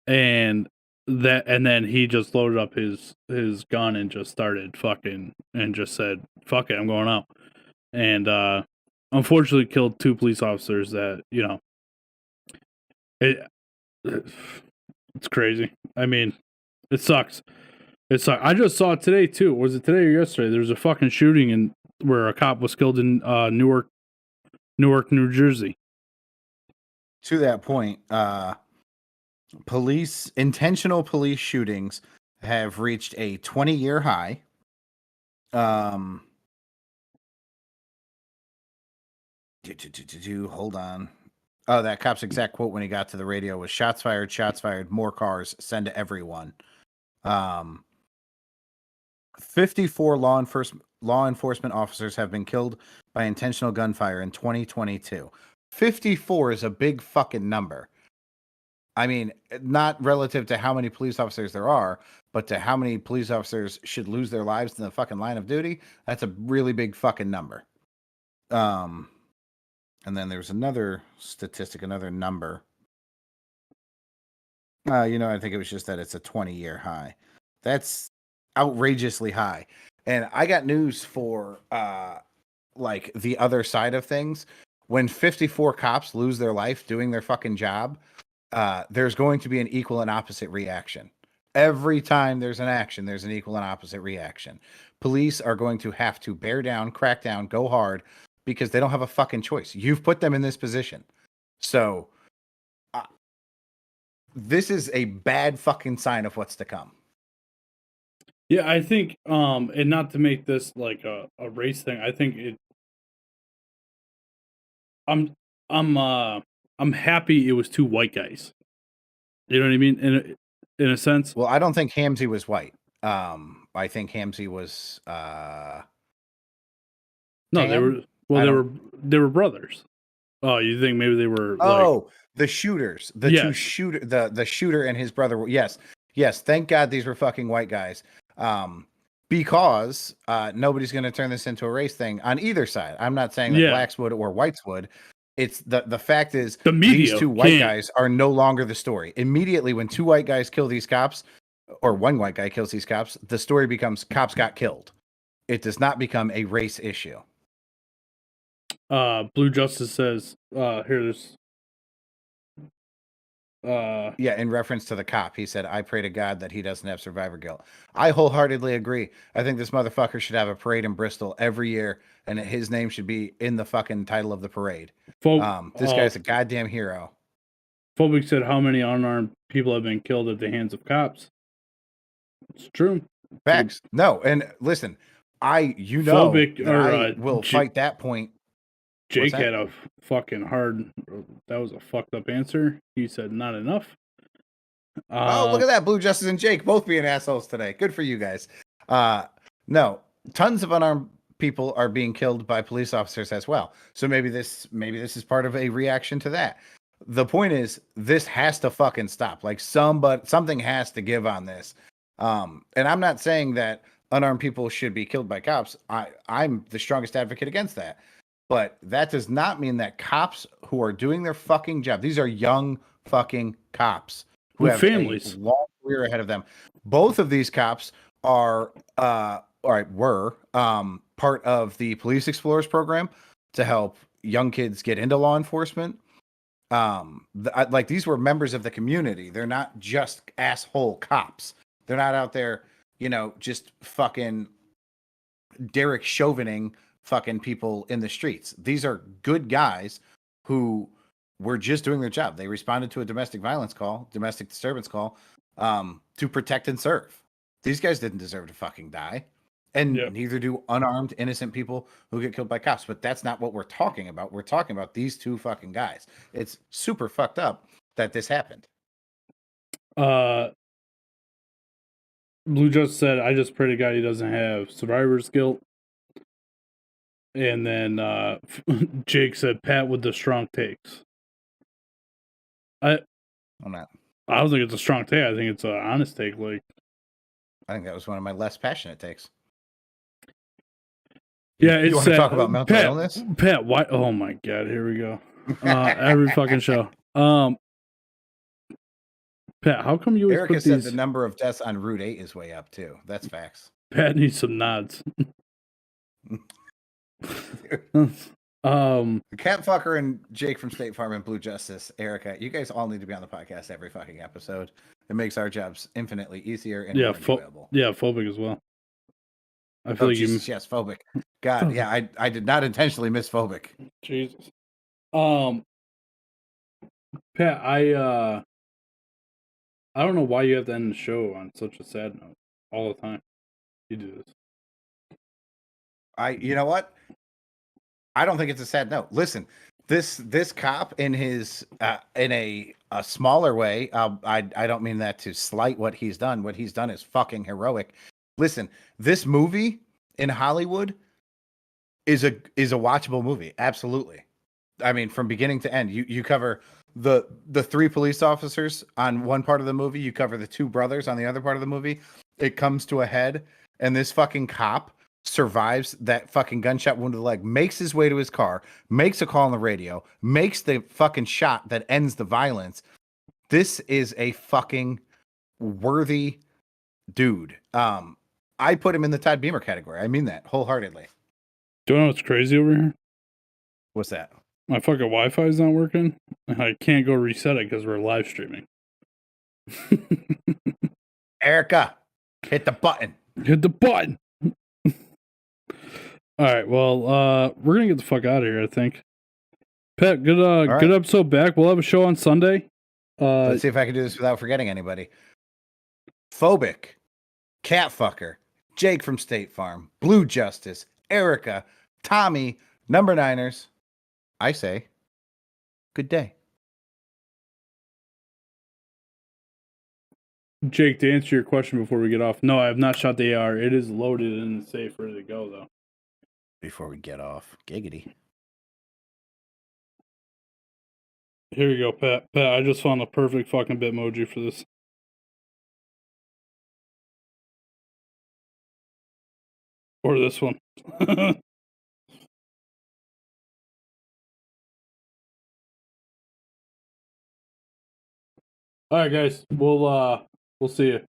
and then he just loaded up his gun and just started fucking and just said, "Fuck it, I'm going out." And unfortunately killed 2 police officers that, you know, it's crazy. I mean, it sucks. It sucks. I just saw it today too. Was it today or yesterday? There was a fucking shooting where a cop was killed in Newark, New Jersey. To that point, intentional police shootings have reached a 20-year high. Hold on. Oh, that cop's exact quote when he got to the radio was shots fired, more cars, send to everyone. 54 law enforcement officers have been killed by intentional gunfire in 2022. 54 is a big fucking number. I mean, not relative to how many police officers there are, but to how many police officers should lose their lives in the fucking line of duty. That's a really big fucking number. And then there's another statistic, another number. I think it was just that it's a 20-year high. That's outrageously high. And I got news for like the other side of things. When 54 cops lose their life doing their fucking job, there's going to be an equal and opposite reaction. Every time there's an action, there's an equal and opposite reaction. Police are going to have to bear down, crack down, go hard because they don't have a fucking choice. You've put them in this position. So this is a bad fucking sign of what's to come. Yeah, I think, and not to make this like a race thing, I think I'm happy it was 2 white guys. You know what I mean? In a sense. Well, I don't think Hamzy was white. I think Hamzy was No, tan? they were brothers. Oh, you think maybe they were the shooters. The Yes. two the shooter and his brother were yes. Thank God these were fucking white guys. Because nobody's going to turn this into a race thing on either side. I'm not saying that blacks would or whites would. It's the fact is the media these two white guys are no longer the story. Immediately when 2 white guys kill these cops or 1 white guy kills these cops, the story becomes cops got killed. It does not become a race issue. Blue Justice says, here's in reference to the cop, he said, I pray to God that he doesn't have survivor guilt. I wholeheartedly agree. I think this motherfucker should have a parade in Bristol every year, and his name should be in the fucking title of the parade. This guy's a goddamn hero. Phobic said, how many unarmed people have been killed at the hands of cops? It's true. Facts. No, and listen, I will fight that point. Jake had a fucking hard. That was a fucked up answer. He said not enough. Look at that, Blue Justice and Jake both being assholes today. Good for you guys. No, tons of unarmed people are being killed by police officers as well. So maybe this is part of a reaction to that. The point is, this has to fucking stop. Like something has to give on this. And I'm not saying that unarmed people should be killed by cops. I'm the strongest advocate against that. But that does not mean that cops who are doing their fucking job, these are young fucking cops who have families, a long career ahead of them. Both of these cops were part of the Police Explorers program to help young kids get into law enforcement. These were members of the community. They're not just asshole cops. They're not out there, just fucking Derek Chauvining fucking people in the streets. These are good guys who were just doing their job. They responded to a domestic disturbance call, to protect and serve. These guys didn't deserve to fucking die. And neither do unarmed, innocent people who get killed by cops. But that's not what we're talking about. We're talking about these 2 fucking guys. It's super fucked up that this happened. Blue Justice said, I just pray to God he doesn't have survivor's guilt. And then Jake said, Pat with the strong takes. I don't think it's a strong take. I think it's an honest take. Like, I think that was one of my less passionate takes. Yeah, you want to talk about mental illness? Pat, why? Oh my God, here we go. Every fucking show. Pat, how come you always Erica said the number of deaths on Route 8 is way up too. That's facts. Pat needs some nods. Catfucker and Jake from State Farm and Blue Justice, Erica, you guys all need to be on the podcast every fucking episode. It makes our jobs infinitely easier and more enjoyable. Phobic as well. I feel like Jesus, yes, phobic. God, yeah, I did not intentionally miss phobic. Jesus. Pat, I don't know why you have to end the show on such a sad note all the time. You do this. You know what? I don't think it's a sad note. Listen, this cop in his in a smaller way. I don't mean that to slight what he's done. What he's done is fucking heroic. Listen, this movie in Hollywood is a watchable movie. Absolutely. I mean, from beginning to end, you cover the 3 police officers on one part of the movie. You cover the 2 brothers on the other part of the movie. It comes to a head, and this fucking cop survives that fucking gunshot wound to the leg, makes his way to his car, makes a call on the radio, makes the fucking shot that ends the violence. This is a fucking worthy dude. I put him in the Todd Beamer category. I mean that wholeheartedly. Do you know what's crazy over here? What's that? My fucking Wi-Fi is not working. I can't go reset it because we're live streaming. Erica, hit the button. Hit the button. All right, well, we're gonna get the fuck out of here, I think. Pat, good right. good episode back. We'll have a show on Sunday. Let's see if I can do this without forgetting anybody. Phobic, Catfucker, Jake from State Farm, Blue Justice, Erica, Tommy, Number Niners. I say, good day. Jake, to answer your question before we get off, no, I have not shot the AR. It is loaded in the safe, ready to go, though. Before we get off, giggity. Here you go, Pat. Pat, I just found the perfect fucking Bitmoji for this. Or this one. All right, guys. We'll see you.